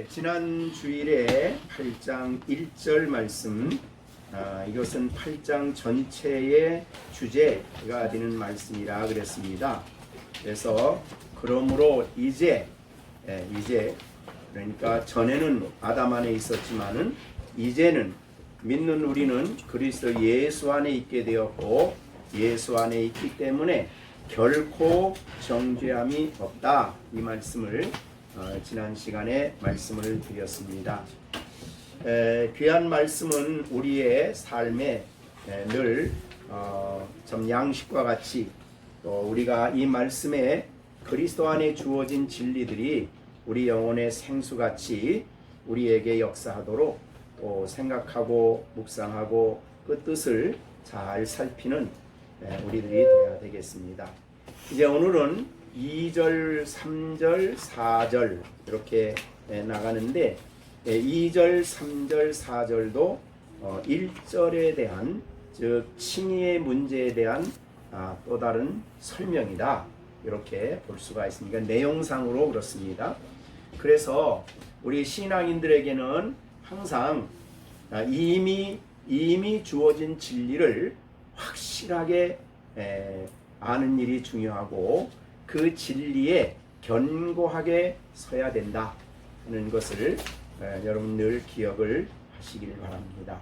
지난 주일에 8장 1절 말씀, 이것은 8장 전체의 주제가 되는 말씀이라 그랬습니다. 그래서 그러므로 이제 그러니까 전에는 아담 안에 있었지만은 이제는 믿는 우리는 그리스도 예수 안에 있게 되었고 예수 안에 있기 때문에 결코 정죄함이 없다, 이 말씀을 지난 시간에 말씀을 드렸습니다. 귀한 말씀은 우리의 삶에 늘 좀 양식과 같이 또 우리가 이 말씀에 그리스도 안에 주어진 진리들이 우리 영혼의 생수같이 우리에게 역사하도록 또 생각하고 묵상하고 그 뜻을 잘 살피는 우리들이 되어야 되겠습니다. 이제 오늘은 2절, 3절, 4절 이렇게 나가는데 2절, 3절, 4절도 1절에 대한, 즉 칭의의 문제에 대한 또 다른 설명이다, 이렇게 볼 수가 있습니다. 내용상으로 그렇습니다. 그래서 우리 신앙인들에게는 항상 이미 주어진 진리를 확실하게 아는 일이 중요하고 그 진리에 견고하게 서야 된다 하는 것을 여러분 늘 기억을 하시길 바랍니다.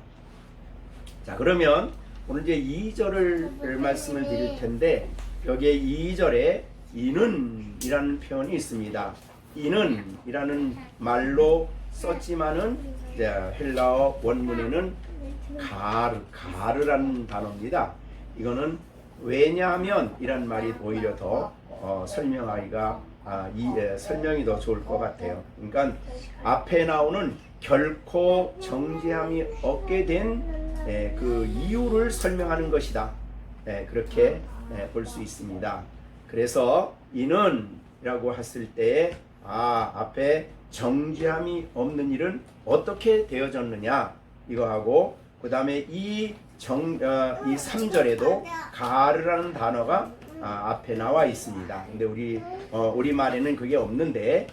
자, 그러면 오늘 이제 2절을 말씀을 드릴 텐데 여기에 2절에 이는 이라는 표현이 있습니다. 이는 이라는 말로 썼지만은 헬라어 원문에는 가르라는 단어입니다. 이거는 왜냐하면 이란 말이 오히려 더 설명하기가 설명이 더 좋을 것 같아요. 그러니까 앞에 나오는 결코 정죄함이 없게 된 그 이유를 설명하는 것이다, 그렇게 볼 수 있습니다. 그래서 이는 이라고 했을 때 앞에 정죄함이 없는 일은 어떻게 되어졌느냐 이거하고, 그 다음에 이 3절에도 가르라는 단어가 앞에 나와 있습니다. 근데 우리 말에는 그게 없는데,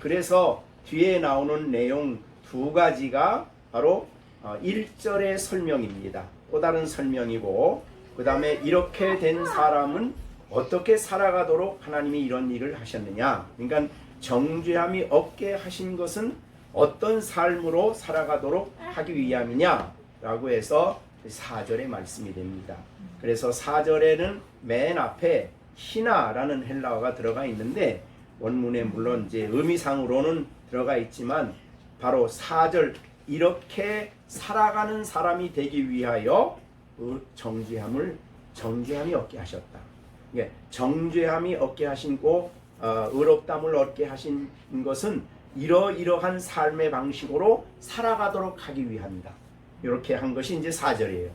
그래서 뒤에 나오는 내용 두 가지가 바로 1절의 설명입니다. 또 다른 설명이고, 그 다음에 이렇게 된 사람은 어떻게 살아가도록 하나님이 이런 일을 하셨느냐, 그러니까 정죄함이 없게 하신 것은 어떤 삶으로 살아가도록 하기 위함이냐 라고 해서 4절의 말씀이 됩니다. 그래서 4절에는 맨 앞에 히나라는 헬라어가 들어가 있는데, 원문에 물론 이제 의미상으로는 들어가 있지만 바로 4절, 이렇게 살아가는 사람이 되기 위하여 정죄함이 없게 하셨다. 정죄함이 없게 하시고 의롭담을 얻게 하신 것은 이러이러한 삶의 방식으로 살아가도록 하기 위함이다, 이렇게 한 것이 이제 4절이에요.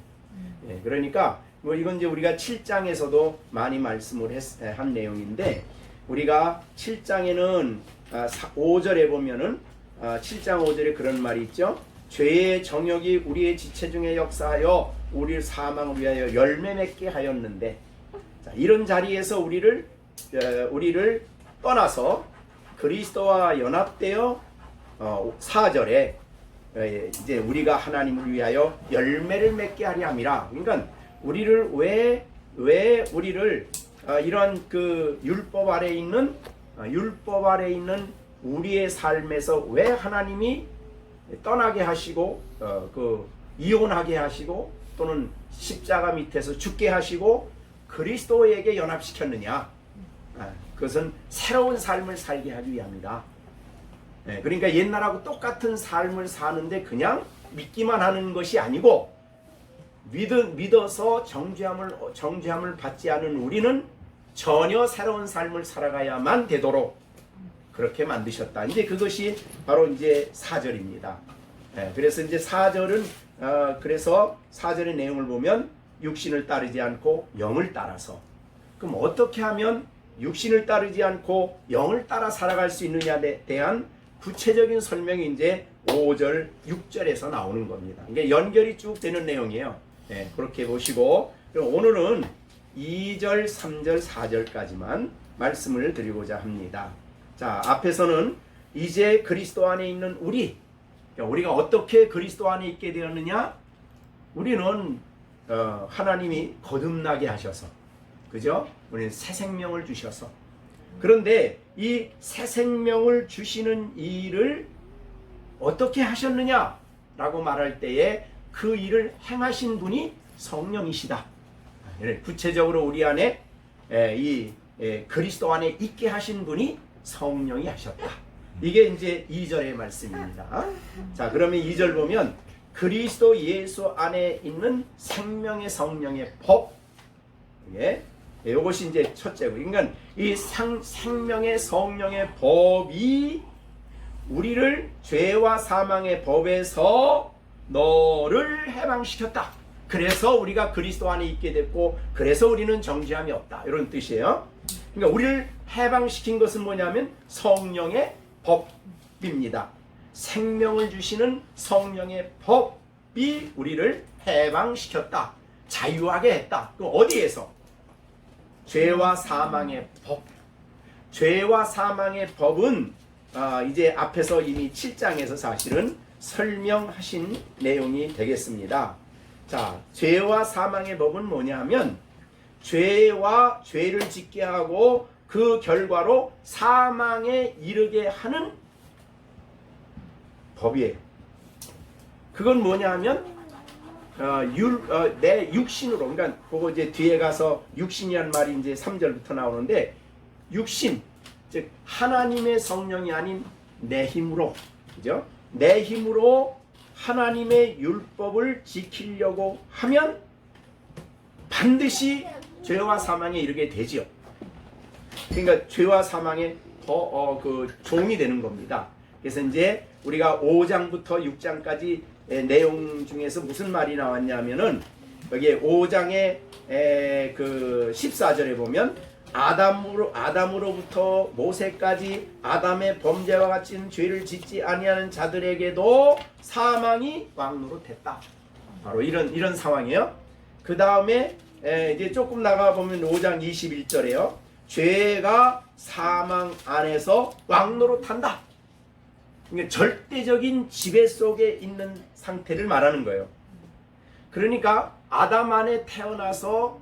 그러니까 이건 이제 우리가 7장에서도 많이 말씀을 한 내용인데, 우리가 7장에는 5절에 보면은 7장 5절에 그런 말이 있죠. 죄의 정욕이 우리의 지체 중에 역사하여 우리를 사망을 위하여 열매 맺게 하였는데, 자, 이런 자리에서 우리를 떠나서 그리스도와 연합되어 4절에 이제 우리가 하나님을 위하여 열매를 맺게 하려 함이라. 그러니까 우리를 왜 우리를 이런 그 율법 아래 있는 우리의 삶에서 왜 하나님이 떠나게 하시고 이혼하게 하시고 또는 십자가 밑에서 죽게 하시고 그리스도에게 연합시켰느냐, 그것은 새로운 삶을 살게 하기 위함이다. 그러니까 옛날하고 똑같은 삶을 사는데 그냥 믿기만 하는 것이 아니고 믿어서 정죄함을 받지 않은 우리는 전혀 새로운 삶을 살아가야만 되도록 그렇게 만드셨다. 이제 그것이 바로 이제 4절입니다. 그래서 이제 4절은 그래서 4절의 내용을 보면 육신을 따르지 않고 영을 따라서, 그럼 어떻게 하면 육신을 따르지 않고 영을 따라 살아갈 수 있느냐에 대한 구체적인 설명이 이제 5절, 6절에서 나오는 겁니다. 이게 연결이 쭉 되는 내용이에요. 그렇게 보시고, 그럼 오늘은 2절, 3절, 4절까지만 말씀을 드리고자 합니다. 자, 앞에서는 이제 그리스도 안에 있는 우리가 어떻게 그리스도 안에 있게 되었느냐? 우리는 하나님이 거듭나게 하셔서, 그죠? 우리는 새 생명을 주셔서. 그런데 이 새 생명을 주시는 일을 어떻게 하셨느냐? 라고 말할 때에 그 일을 행하신 분이 성령이시다. 구체적으로 우리 안에 그리스도 안에 있게 하신 분이 성령이 하셨다. 이게 이제 2절의 말씀입니다. 자, 그러면 2절 보면 그리스도 예수 안에 있는 생명의 성령의 법. 이것이 이제 첫째고. 그러니까 이 생명의 성령의 법이 우리를 죄와 사망의 법에서 너를 해방시켰다. 그래서 우리가 그리스도 안에 있게 됐고, 그래서 우리는 정죄함이 없다. 이런 뜻이에요. 그러니까 우리를 해방시킨 것은 뭐냐면 성령의 법입니다. 생명을 주시는 성령의 법이 우리를 해방시켰다. 자유하게 했다. 그럼 어디에서? 죄와 사망의 법. 죄와 사망의 법은 이제 앞에서 이미 7장에서 사실은 설명하신 내용이 되겠습니다. 자, 죄와 사망의 법은 뭐냐면 죄와 죄를 짓게 하고 그 결과로 사망에 이르게 하는 법이에요. 그건 뭐냐면 내 육신으로, 그러니까 그거 이제 뒤에 가서 육신이란 말이 이제 3절부터 나오는데, 육신, 즉 하나님의 성령이 아닌 내 힘으로, 그죠? 내 힘으로 하나님의 율법을 지키려고 하면 반드시 죄와 사망에 이르게 되지요. 그러니까 죄와 사망의 그 종이 되는 겁니다. 그래서 이제 우리가 5장부터 6장까지 내용 중에서 무슨 말이 나왔냐면은 여기 5장의 그 14절에 보면 아담으로부터 모세까지 아담의 범죄와 같은 죄를 짓지 아니하는 자들에게도 사망이 왕노릇했다. 바로 이런 상황이에요. 그 다음에 이제 조금 나가 보면 5장 21절에요. 죄가 사망 안에서 왕노릇한다. 그러니까 절대적인 지배 속에 있는 상태를 말하는 거예요. 그러니까 아담 안에 태어나서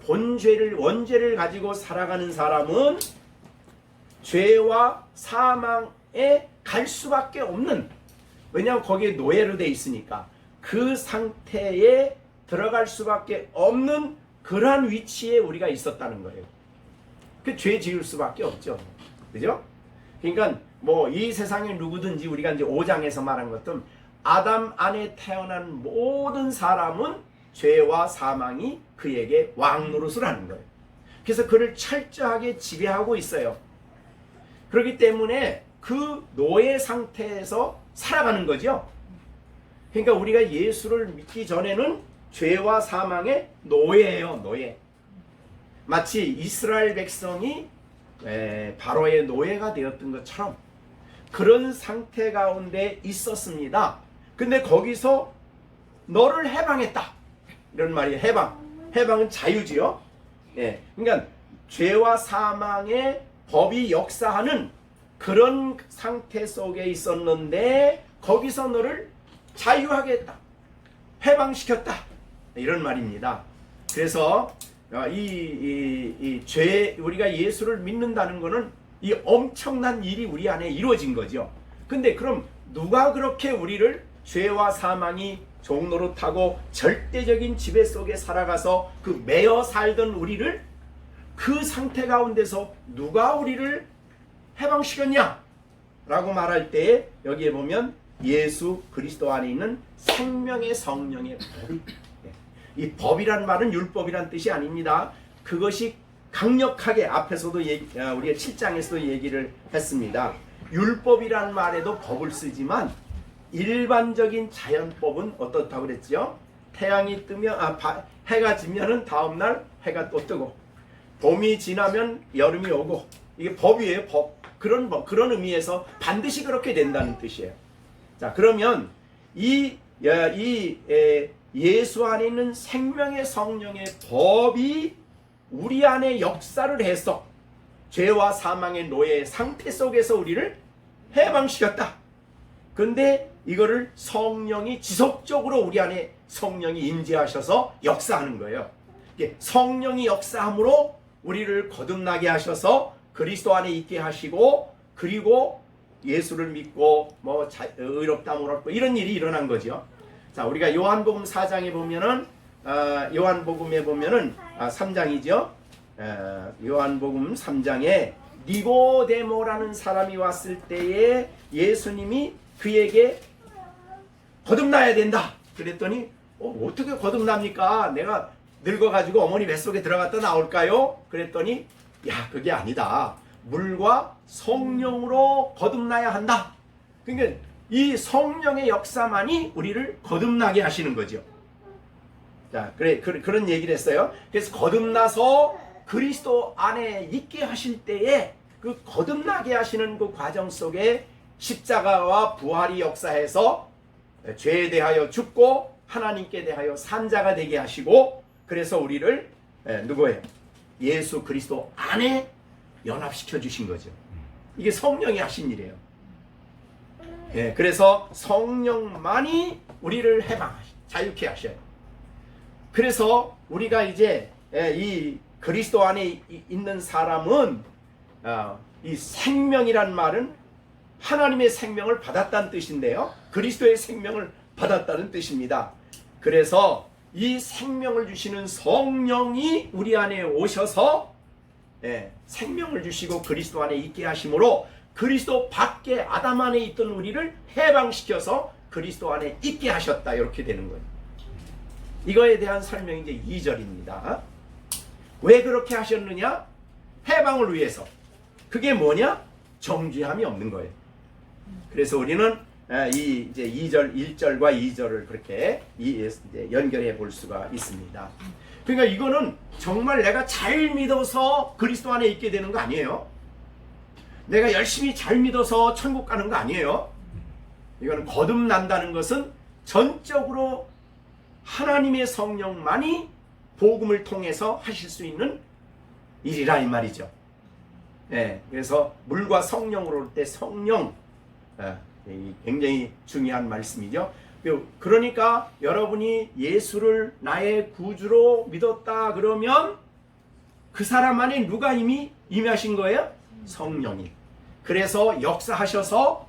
본죄를, 원죄를 가지고 살아가는 사람은 죄와 사망에 갈 수밖에 없는, 왜냐하면 거기에 노예로 돼 있으니까 그 상태에 들어갈 수밖에 없는 그러한 위치에 우리가 있었다는 거예요. 그 죄 지을 수밖에 없죠. 그죠? 그러니까 뭐 이 세상에 누구든지 우리가 이제 5장에서 말한 것처럼 아담 안에 태어난 모든 사람은 죄와 사망이 그에게 왕노릇을 하는 거예요. 그래서 그를 철저하게 지배하고 있어요. 그렇기 때문에 그 노예 상태에서 살아가는 거죠. 그러니까 우리가 예수를 믿기 전에는 죄와 사망의 노예예요. 노예. 마치 이스라엘 백성이 바로의 노예가 되었던 것처럼 그런 상태 가운데 있었습니다. 근데 거기서 너를 해방했다. 이런 말이 해방은 자유지요. 그러니까 죄와 사망의 법이 역사하는 그런 상태 속에 있었는데 거기서 너를 자유하게 했다. 해방시켰다. 이런 말입니다. 그래서 우리가 예수를 믿는다는 것은 이 엄청난 일이 우리 안에 이루어진 거죠. 근데 그럼 누가 그렇게 우리를 죄와 사망이 종노릇하고 절대적인 지배 속에 살아가서 그 매여 살던 우리를 그 상태 가운데서 누가 우리를 해방시켰냐? 라고 말할 때에 여기에 보면 예수 그리스도 안에 있는 생명의 성령의 법. 이 법이란 말은 율법이란 뜻이 아닙니다. 그것이 강력하게 앞에서도 우리가 7장에서도 얘기를 했습니다. 율법이란 말에도 법을 쓰지만 일반적인 자연법은 어떻다고 그랬죠? 태양이 뜨면 해가 지면은 다음날 해가 또 뜨고 봄이 지나면 여름이 오고 이게 법이에요. 법. 그런 의미에서 반드시 그렇게 된다는 뜻이에요. 자, 그러면 예수 안에 있는 생명의 성령의 법이 우리 안에 역사를 해서 죄와 사망의 노예의 상태 속에서 우리를 해방시켰다. 그런데 이거를 성령이 지속적으로 우리 안에 성령이 임재하셔서 역사하는 거예요. 성령이 역사함으로 우리를 거듭나게 하셔서 그리스도 안에 있게 하시고, 그리고 예수를 믿고 뭐 의롭다함을 얻고 이런 일이 일어난 거죠. 자, 우리가 요한복음 4장에 보면은 요한복음에 보면은 3장이죠. 요한복음 3장에 니고데모라는 사람이 왔을 때에 예수님이 그에게 거듭나야 된다 그랬더니 어떻게 거듭납니까? 내가 늙어가지고 어머니 뱃속에 들어갔다 나올까요? 그랬더니 야, 그게 아니다. 물과 성령으로 거듭나야 한다. 그러니까 이 성령의 역사만이 우리를 거듭나게 하시는 거죠. 자, 그런 얘기를 했어요. 그래서 거듭나서 그리스도 안에 있게 하실 때에 그 거듭나게 하시는 그 과정 속에 십자가와 부활이 역사해서 죄에 대하여 죽고 하나님께 대하여 산 자가 되게 하시고, 그래서 우리를 누구예요? 예수 그리스도 안에 연합시켜 주신 거죠. 이게 성령이 하신 일이에요. 그래서 성령만이 우리를 자유케 하셔요. 그래서 우리가 이제 이 그리스도 안에 있는 사람은 이 생명이란 말은 하나님의 생명을 받았다는 뜻인데요, 그리스도의 생명을 받았다는 뜻입니다. 그래서 이 생명을 주시는 성령이 우리 안에 오셔서 생명을 주시고 그리스도 안에 있게 하심으로 그리스도 밖에 아담 안에 있던 우리를 해방시켜서 그리스도 안에 있게 하셨다, 이렇게 되는 거예요. 이거에 대한 설명이 이제 2절입니다. 왜 그렇게 하셨느냐? 해방을 위해서. 그게 뭐냐? 정죄함이 없는 거예요. 그래서 우리는 이제 2절, 1절과 2절을 그렇게 이제 연결해 볼 수가 있습니다. 그러니까 이거는 정말 내가 잘 믿어서 그리스도 안에 있게 되는 거 아니에요. 내가 열심히 잘 믿어서 천국 가는 거 아니에요. 이거는 거듭난다는 것은 전적으로 하나님의 성령만이 복음을 통해서 하실 수 있는 일이라 이 말이죠. 그래서 물과 성령으로 올 때 성령, 굉장히 중요한 말씀이죠. 그러니까 여러분이 예수를 나의 구주로 믿었다 그러면 그 사람 안에 누가 이미 임하신 거예요? 성령이. 그래서 역사하셔서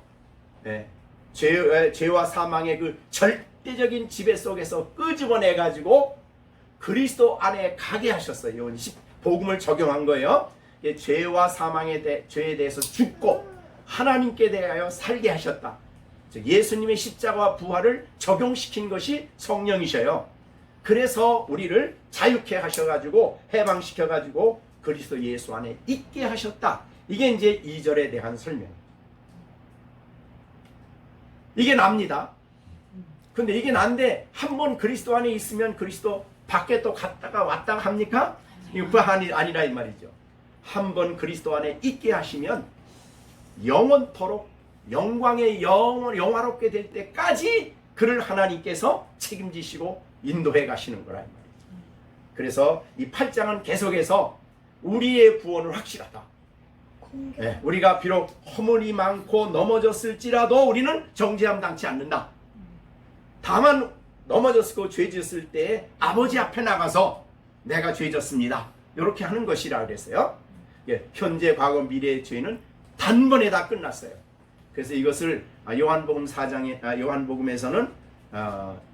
죄와 사망의 그 절대적인 지배 속에서 끄집어내 가지고 그리스도 안에 가게 하셨어요. 복음을 적용한 거예요. 죄와 죄에 대해서 죽고 하나님께 대하여 살게 하셨다. 예수님의 십자가와 부활을 적용시킨 것이 성령이셔요. 그래서 우리를 자유케 하셔가지고 해방시켜가지고 그리스도 예수 안에 있게 하셨다. 이게 이제 2절에 대한 설명. 이게 납니다. 근데 이게 난데 한 번 그리스도 안에 있으면 그리스도 밖에 또 갔다가 왔다가 합니까? 이거 아니라 이 말이죠. 한 번 그리스도 안에 있게 하시면 영원토록 영광의 영화롭게 될 때까지 그를 하나님께서 책임지시고 인도해 가시는 거라 이 말이죠. 그래서 이 8장은 계속해서 우리의 구원은 확실하다. 우리가 비록 허물이 많고 넘어졌을지라도 우리는 정죄함 당치 않는다. 다만 넘어졌고 죄 지었을 때 아버지 앞에 나가서 내가 죄 졌습니다, 이렇게 하는 것이라 그랬어요. 현재, 과거, 미래의 죄는 단번에 다 끝났어요. 그래서 이것을 요한복음 4장에 요한복음에서는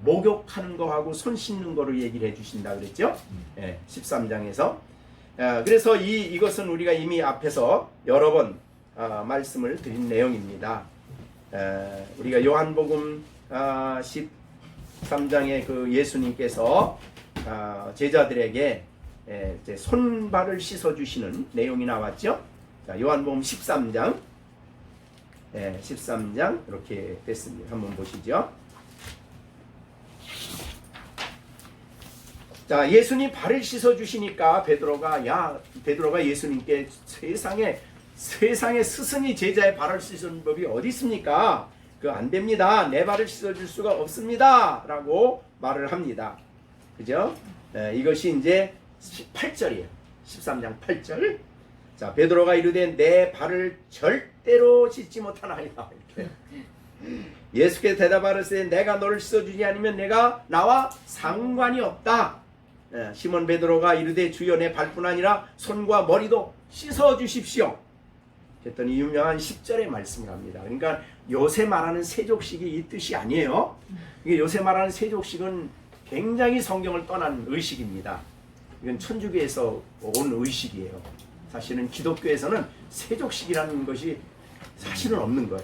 목욕하는 거하고 손 씻는 거로 얘기를 해주신다 그랬죠. 13장에서. 그래서 이것은 우리가 이미 앞에서 여러 번 말씀을 드린 내용입니다. 우리가 요한복음 13장에 그 예수님께서 제자들에게 이제 손발을 씻어주시는 내용이 나왔죠. 자, 요한복음 13장 13장 이렇게 됐습니다. 한번 보시죠. 자, 예수님 발을 씻어주시니까 베드로가 예수님께 세상에 스승이 제자의 발을 씻는 법이 어디 있습니까? 그거 안 됩니다. 내 발을 씻어줄 수가 없습니다. 라고 말을 합니다. 그죠? 이것이 이제 8절이에요. 13장 8절. 자, 베드로가 이르되 내 발을 절대 때때로 씻지 못하나이다. 이렇게. 예수께서 대답하시되 내가 너를 씻어주지 않으면 내가 나와 상관이 없다. 시몬 베드로가 이르되 주여 내 발뿐 아니라 손과 머리도 씻어주십시오. 그랬더니 유명한 10절의 말씀을 합니다. 그러니까 요새 말하는 세족식이 이 뜻이 아니에요. 이게 요새 말하는 세족식은 굉장히 성경을 떠난 의식입니다. 이건 천주교에서 온 의식이에요. 사실은 기독교에서는 세족식이라는 것이 사실은 없는 거예요.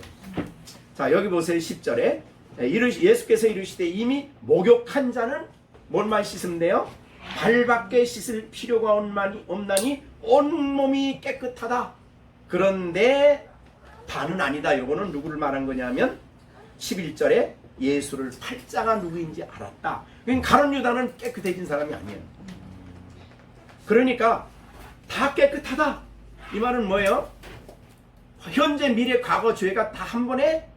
자, 여기 보세요. 10절에 예수께서 이르시되 이미 목욕한 자는 뭘만 씻으면 돼요? 발밖에 씻을 필요가 없나니 온몸이 깨끗하다. 그런데 다는 아니다. 요거는 누구를 말한 거냐면 11절에 예수를 팔자가 누구인지 알았다. 그러니까 가룟 유다는 깨끗해진 사람이 아니에요. 그러니까 다 깨끗하다. 이 말은 뭐예요? 현재 미래 과거 죄가 다 한 번에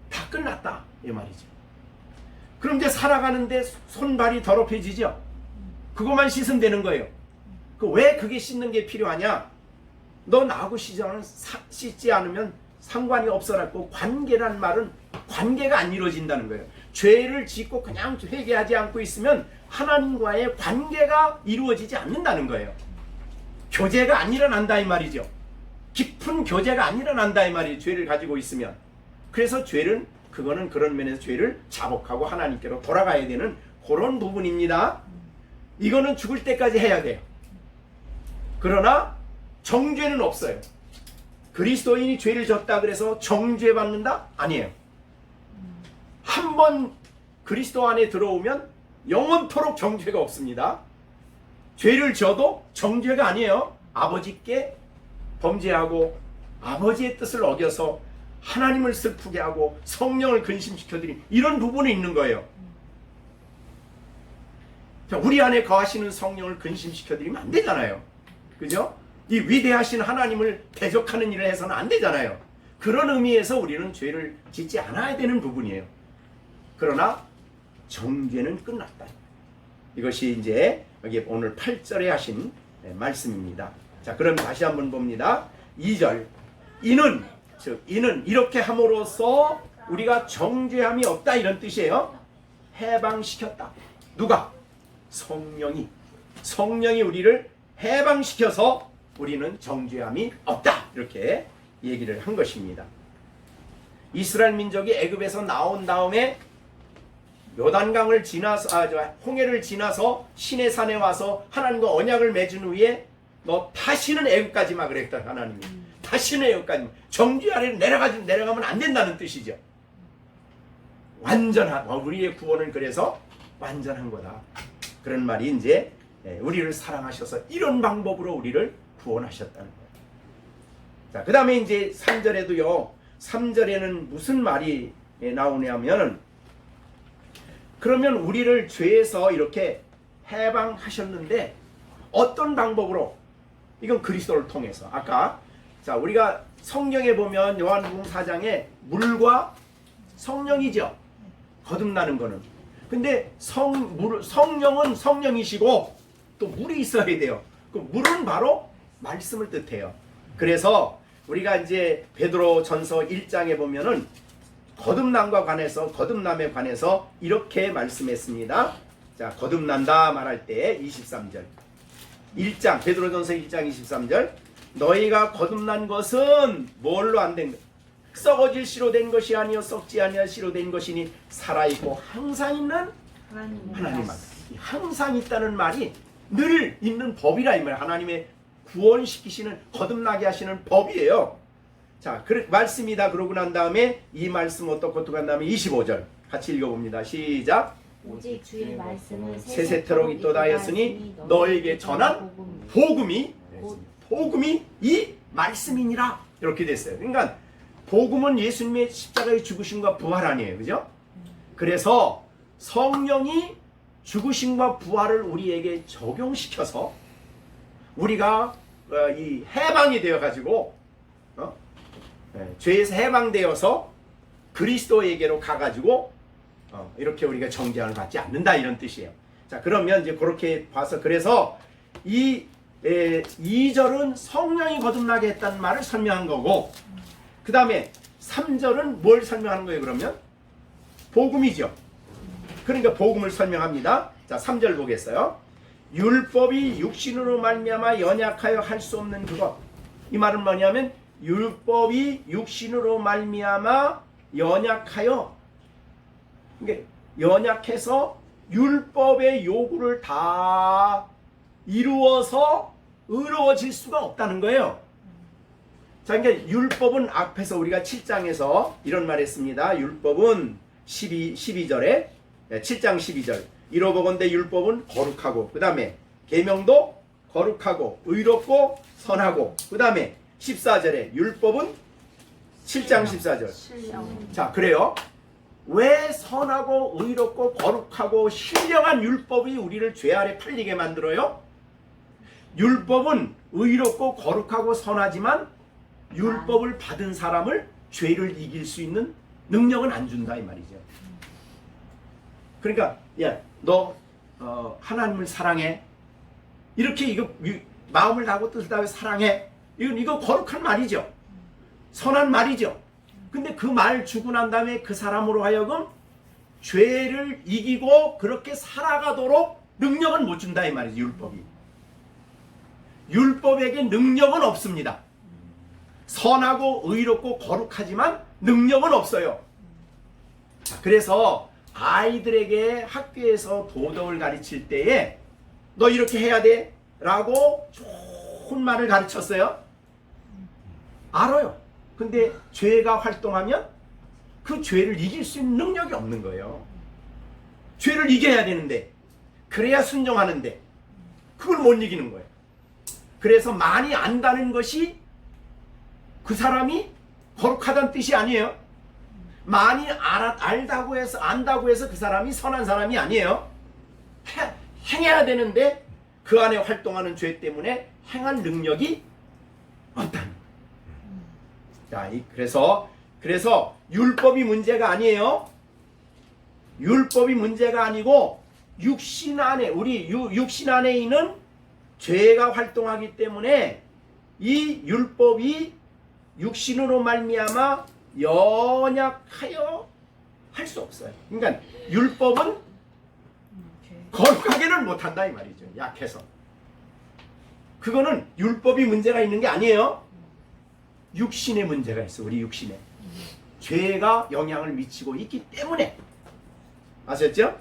다 끝났다 이 말이죠. 그럼 이제 살아가는데 손발이 더럽혀지죠. 그것만 씻으면 되는 거예요. 왜 그게 씻는 게 필요하냐? 너 나하고 씻지 않으면 상관이 없어라고. 관계란 말은 관계가 안 이루어진다는 거예요. 죄를 짓고 그냥 회개하지 않고 있으면 하나님과의 관계가 이루어지지 않는다는 거예요. 교제가 안 일어난다 이 말이죠. 깊은 교제가 안 일어난다 이 말이에요. 죄를 가지고 있으면. 그래서 그거는 그런 면에서 죄를 자복하고 하나님께로 돌아가야 되는 그런 부분입니다. 이거는 죽을 때까지 해야 돼요. 그러나 정죄는 없어요. 그리스도인이 죄를 졌다 그래서 정죄 받는다? 아니에요. 한 번 그리스도 안에 들어오면 영원토록 정죄가 없습니다. 죄를 져도 정죄가 아니에요. 아버지께 범죄하고 아버지의 뜻을 어겨서 하나님을 슬프게 하고 성령을 근심시켜드린 이런 부분이 있는 거예요. 우리 안에 거하시는 성령을 근심시켜드리면 안 되잖아요. 그죠? 이 위대하신 하나님을 대적하는 일을 해서는 안 되잖아요. 그런 의미에서 우리는 죄를 짓지 않아야 되는 부분이에요. 그러나 정죄는 끝났다. 이것이 이제 여기 오늘 8절에 하신 말씀입니다. 자, 그럼 다시 한번 봅니다. 2절. 이는 이렇게 함으로써 우리가 정죄함이 없다 이런 뜻이에요. 해방시켰다. 누가? 성령이 우리를 해방시켜서 우리는 정죄함이 없다 이렇게 얘기를 한 것입니다. 이스라엘 민족이 애굽에서 나온 다음에 요단강을 지나서 홍해를 지나서 시내 산에 와서 하나님과 언약을 맺은 후에 너 다시는 애굽까지 마 그랬다 하나님이. 다시는 애굽까지 정죄 아래로 내려가면 안 된다는 뜻이죠. 우리의 구원은 그래서 완전한 거다. 그런 말이 이제 우리를 사랑하셔서 이런 방법으로 우리를 구원하셨다는 거예요. 자, 그 다음에 이제 3절에도요. 3절에는 무슨 말이 나오냐면 그러면 우리를 죄에서 이렇게 해방하셨는데 어떤 방법으로? 이건 그리스도를 통해서. 아까 자 우리가 성경에 보면 요한복음 4장에 물과 성령이죠. 거듭나는 거는. 근데 성령은 성령이시고 또 물이 있어야 돼요. 그 물은 바로 말씀을 뜻해요. 그래서 우리가 이제 베드로 전서 1장에 보면은 거듭남에 관해서 이렇게 말씀했습니다. 자, 거듭난다 말할 때 23절. 1장 베드로전서 1장 23절. 너희가 거듭난 것은 뭘로 안 된 것? 썩어질 씨로 된 것이 아니요 썩지 아니할 씨로 된 것이니 살아있고 항상 있는 하나님 말. 항상 있다는 말이 늘 있는 법이라 이 말. 하나님의 구원시키시는 거듭나게 하시는 법이에요. 자, 말씀이다 그러고 난 다음에 이 말씀 어떻고 간 다음에 25절 같이 읽어봅니다. 시작. 오직 주의 말씀은 세세토록 있도다 하였으니 너에게 전한 복음이 이 말씀이니라 이렇게 됐어요. 그러니까 복음은 예수님의 십자가의 죽으심과 부활 아니에요. 그죠? 그래서 성령이 죽으심과 부활을 우리에게 적용시켜서 우리가 이 해방이 되어 가지고 죄에서 해방되어서 그리스도에게로 가가지고 이렇게 우리가 정죄함을 받지 않는다 이런 뜻이에요. 자, 그러면 이제 그렇게 봐서 그래서 이 2절은 성령이 거듭나게 했다는 말을 설명한 거고, 그 다음에 3절은 뭘 설명하는 거예요? 그러면 복음이죠. 그러니까 복음을 설명합니다. 자, 3절 보겠어요. 율법이 육신으로 말미암아 연약하여 할 수 없는 그것. 이 말은 뭐냐면 율법이 육신으로 말미암아 연약하여, 그러니까 연약해서 율법의 요구를 다 이루어서 의로워질 수가 없다는 거예요. 자, 그러니까 율법은 앞에서 우리가 7장에서 이런 말 했습니다. 율법은 12절에 7장 12절 이러보건대 율법은 거룩하고, 그 다음에 계명도 거룩하고 의롭고 선하고, 그 다음에 14절에 율법은 7장 14절. 자, 그래요. 왜 선하고 의롭고 거룩하고 신령한 율법이 우리를 죄 아래 팔리게 만들어요? 율법은 의롭고 거룩하고 선하지만 율법을 받은 사람을 죄를 이길 수 있는 능력은 안 준다 이 말이죠. 그러니까 야, 너 하나님을 사랑해, 이렇게 이거 마음을 다하고 뜻을 다하고 사랑해, 이거 거룩한 말이죠. 선한 말이죠. 근데 그 말 주고 난 다음에 그 사람으로 하여금 죄를 이기고 그렇게 살아가도록 능력은 못 준다 이 말이죠. 율법이. 율법에게 능력은 없습니다. 선하고 의롭고 거룩하지만 능력은 없어요. 자, 그래서 아이들에게 학교에서 도덕을 가르칠 때에 너 이렇게 해야 돼 라고 좋은 말을 가르쳤어요. 알아요. 근데 죄가 활동하면 그 죄를 이길 수 있는 능력이 없는 거예요. 죄를 이겨야 되는데, 그래야 순종하는데 그걸 못 이기는 거예요. 그래서 많이 안다는 것이 그 사람이 거룩하다는 뜻이 아니에요. 많이 알다고 해서 안다고 해서 그 사람이 선한 사람이 아니에요. 행해야 되는데 그 안에 활동하는 죄 때문에 행할 능력이 없다는. 자, 그래서 율법이 문제가 아니에요. 율법이 문제가 아니고 육신 안에, 우리 육신 안에 있는 죄가 활동하기 때문에 이 율법이 육신으로 말미암아 연약하여 할 수 없어요. 그러니까 율법은 거룩하게는 못한다 이 말이죠. 약해서. 그거는 율법이 문제가 있는 게 아니에요. 육신의 문제가 있어. 우리 육신에 죄가 영향을 미치고 있기 때문에. 아셨죠?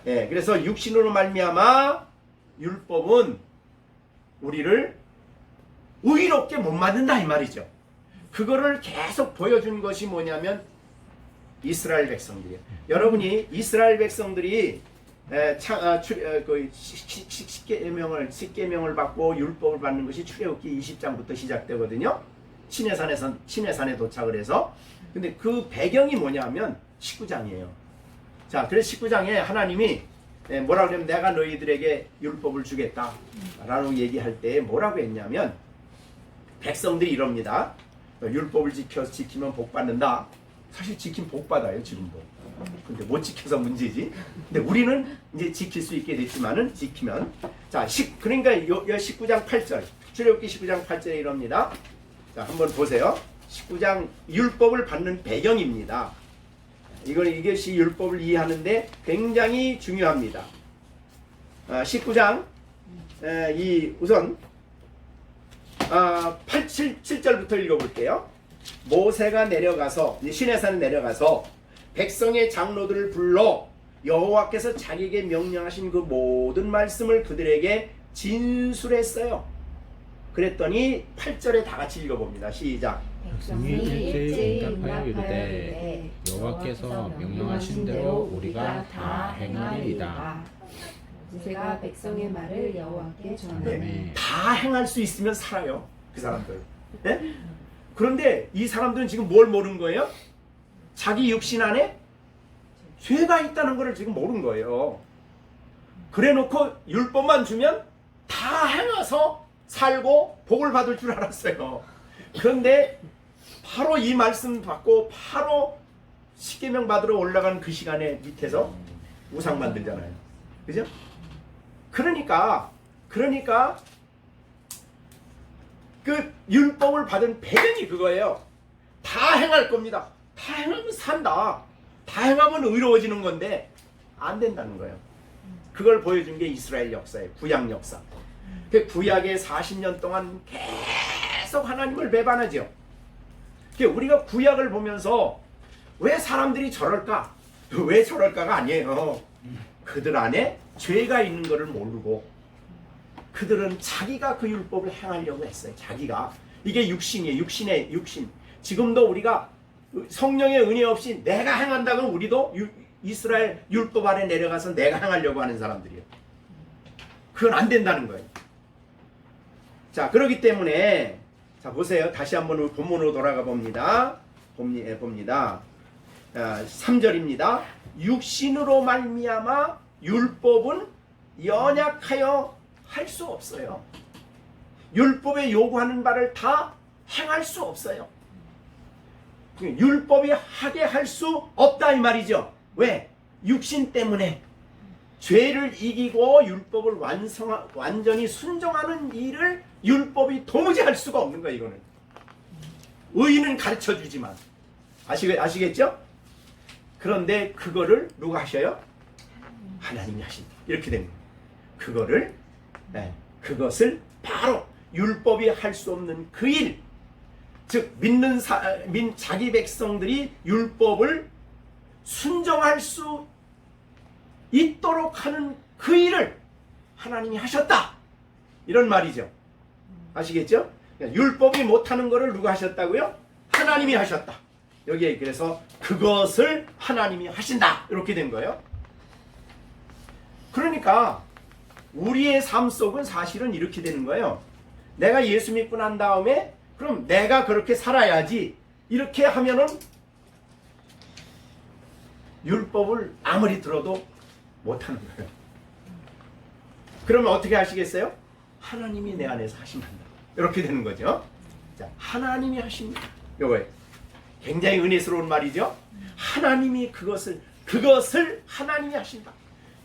예, 그래서 육신으로 말미암아 율법은 우리를 의롭게 못 만든다 이 말이죠. 그거를 계속 보여준 것이 뭐냐면 이스라엘 백성들이에요. 여러분이 이스라엘 백성들이 십계명을 받고 율법을 받는 것이 출애굽기 20장부터 시작되거든요. 시내산에 도착을 해서. 근데 그 배경이 뭐냐면 19장이에요. 자, 그래서 19장에 하나님이 뭐라고 하냐면 내가 너희들에게 율법을 주겠다 라고 얘기할 때 뭐라고 했냐면, 백성들이 이럽니다. 율법을 지키면 복 받는다. 사실 지키면 복 받아요, 지금도. 근데 못 지켜서 문제지. 근데 우리는 이제 지킬 수 있게 됐지만은 지키면. 자, 그러니까 19장 8절. 출애굽기 19장 8절에 이럽니다. 자, 한번 보세요. 19장 율법을 받는 배경입니다. 이것이 율법을 이해하는데 굉장히 중요합니다. 19장 우선 7절부터 읽어볼게요. 모세가 내려가서, 시내산에 내려가서 백성의 장로들을 불러 여호와께서 자기에게 명령하신 그 모든 말씀을 그들에게 진술했어요. 그랬더니 8절에 다 같이 읽어봅니다. 시작. 백성이 일제히 응답하여 이르되 여호와께서 명령하신 대로 우리가 다 행하리이다. 모세가 백성의 말을 여호와께 전하되. 네. 다 행할 수 있으면 살아요, 그 사람들. 네? 그런데 이 사람들은 지금 뭘 모르는 거예요? 자기 육신 안에 죄가 있다는 것을 지금 모르는 거예요. 그래 놓고 율법만 주면 다 행해서 살고 복을 받을 줄 알았어요. 그런데 바로 이 말씀 받고 바로 십계명 받으러 올라가는 그 시간에 밑에서 우상 만들잖아요. 그죠? 그러니까 그 율법을 받은 배경이 그거예요. 다 행할 겁니다. 다 행하면 산다. 다 행하면 의로워지는 건데 안 된다는 거예요. 그걸 보여준 게 이스라엘 역사예요. 구약 역사. 그 구약의 40년 동안 계속 하나님을 배반하죠. 우리가 구약을 보면서 왜 사람들이 저럴까? 왜 저럴까가 아니에요. 그들 안에 죄가 있는 것을 모르고 그들은 자기가 그 율법을 행하려고 했어요. 자기가. 이게 육신이에요. 육신. 지금도 우리가 성령의 은혜 없이 내가 행한다면 우리도 이스라엘 율법 아래 내려가서 내가 행하려고 하는 사람들이에요. 그건 안 된다는 거예요. 자, 그렇기 때문에 자 보세요. 다시 한번 본문으로 돌아가 봅니다. 3절입니다. 육신으로 말미암아 율법은 연약하여 할 수 없어요. 율법에 요구하는 바를 다 행할 수 없어요. 율법이 하게 할 수 없다 이 말이죠. 왜? 육신 때문에 죄를 이기고 율법을 완전히 순종하는 일을 율법이 도무지 할 수가 없는 거예요. 이거는 의인은 가르쳐 주지만 아시겠죠? 그런데 그거를 누가 하셔요? 하나님이 하신다. 이렇게 됩니다. 그것을 바로 율법이 할 수 없는 그 일, 즉 믿는 자기 백성들이 율법을 순종할 수 있도록 하는 그 일을 하나님이 하셨다. 이런 말이죠. 아시겠죠? 율법이 못하는 것을 누가 하셨다고요? 하나님이 하셨다. 여기에 그래서 그것을 하나님이 하신다. 이렇게 된 거예요. 그러니까 우리의 삶 속은 사실은 이렇게 되는 거예요. 내가 예수 믿고 난 다음에 그럼 내가 그렇게 살아야지. 이렇게 하면은 율법을 아무리 들어도 못하는 거예요. 그러면 어떻게 하시겠어요? 하나님이 내 안에서 하신다. 이렇게 되는 거죠. 자, 하나님이 하십니다. 요거예요. 굉장히 은혜스러운 말이죠. 하나님이 그것을 하나님이 하신다.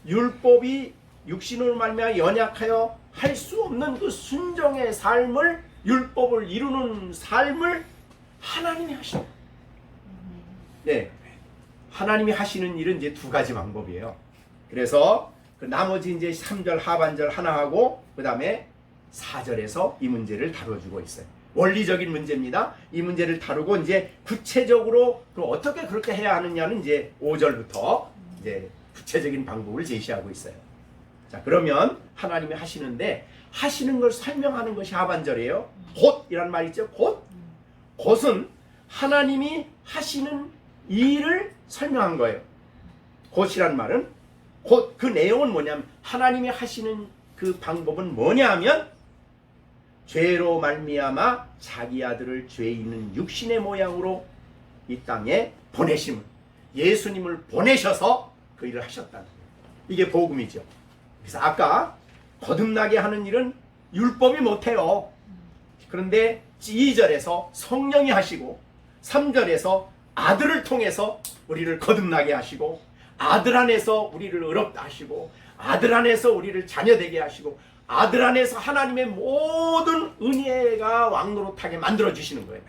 율법이 육신으로 말미암아 연약하여 할 수 없는 그 순종의 삶을 율법을 이루는 삶을 하나님이 하신다. 네, 하나님이 하시는 일은 이제 두 가지 방법이에요. 그래서 그 나머지 이제 3절 하반절 하나 하고 그 다음에 4절에서 이 문제를 다뤄주고 있어요. 원리적인 문제입니다. 이 문제를 다루고 이제 구체적으로 어떻게 그렇게 해야 하느냐는 이제 5절부터 이제 구체적인 방법을 제시하고 있어요. 자, 그러면 하나님이 하시는데 하시는 걸 설명하는 것이 하반절이에요. 곧이란 말 있죠. 곧은 하나님이 하시는 일을 설명한 거예요. 곧이란 말은 곧 그 내용은 뭐냐면 하나님이 하시는 그 방법은 뭐냐 하면 죄로 말미암아 자기 아들을 죄 있는 육신의 모양으로 이 땅에 보내심을 예수님을 보내셔서 그 일을 하셨다는 거예요. 이게 복음이죠. 그래서 아까 거듭나게 하는 일은 율법이 못해요. 그런데 2절에서 성령이 하시고 3절에서 아들을 통해서 우리를 거듭나게 하시고 아들 안에서 우리를 의롭다 하시고 아들 안에서 우리를 자녀되게 하시고 아들 안에서 하나님의 모든 은혜가 왕노릇하게 만들어주시는 거예요.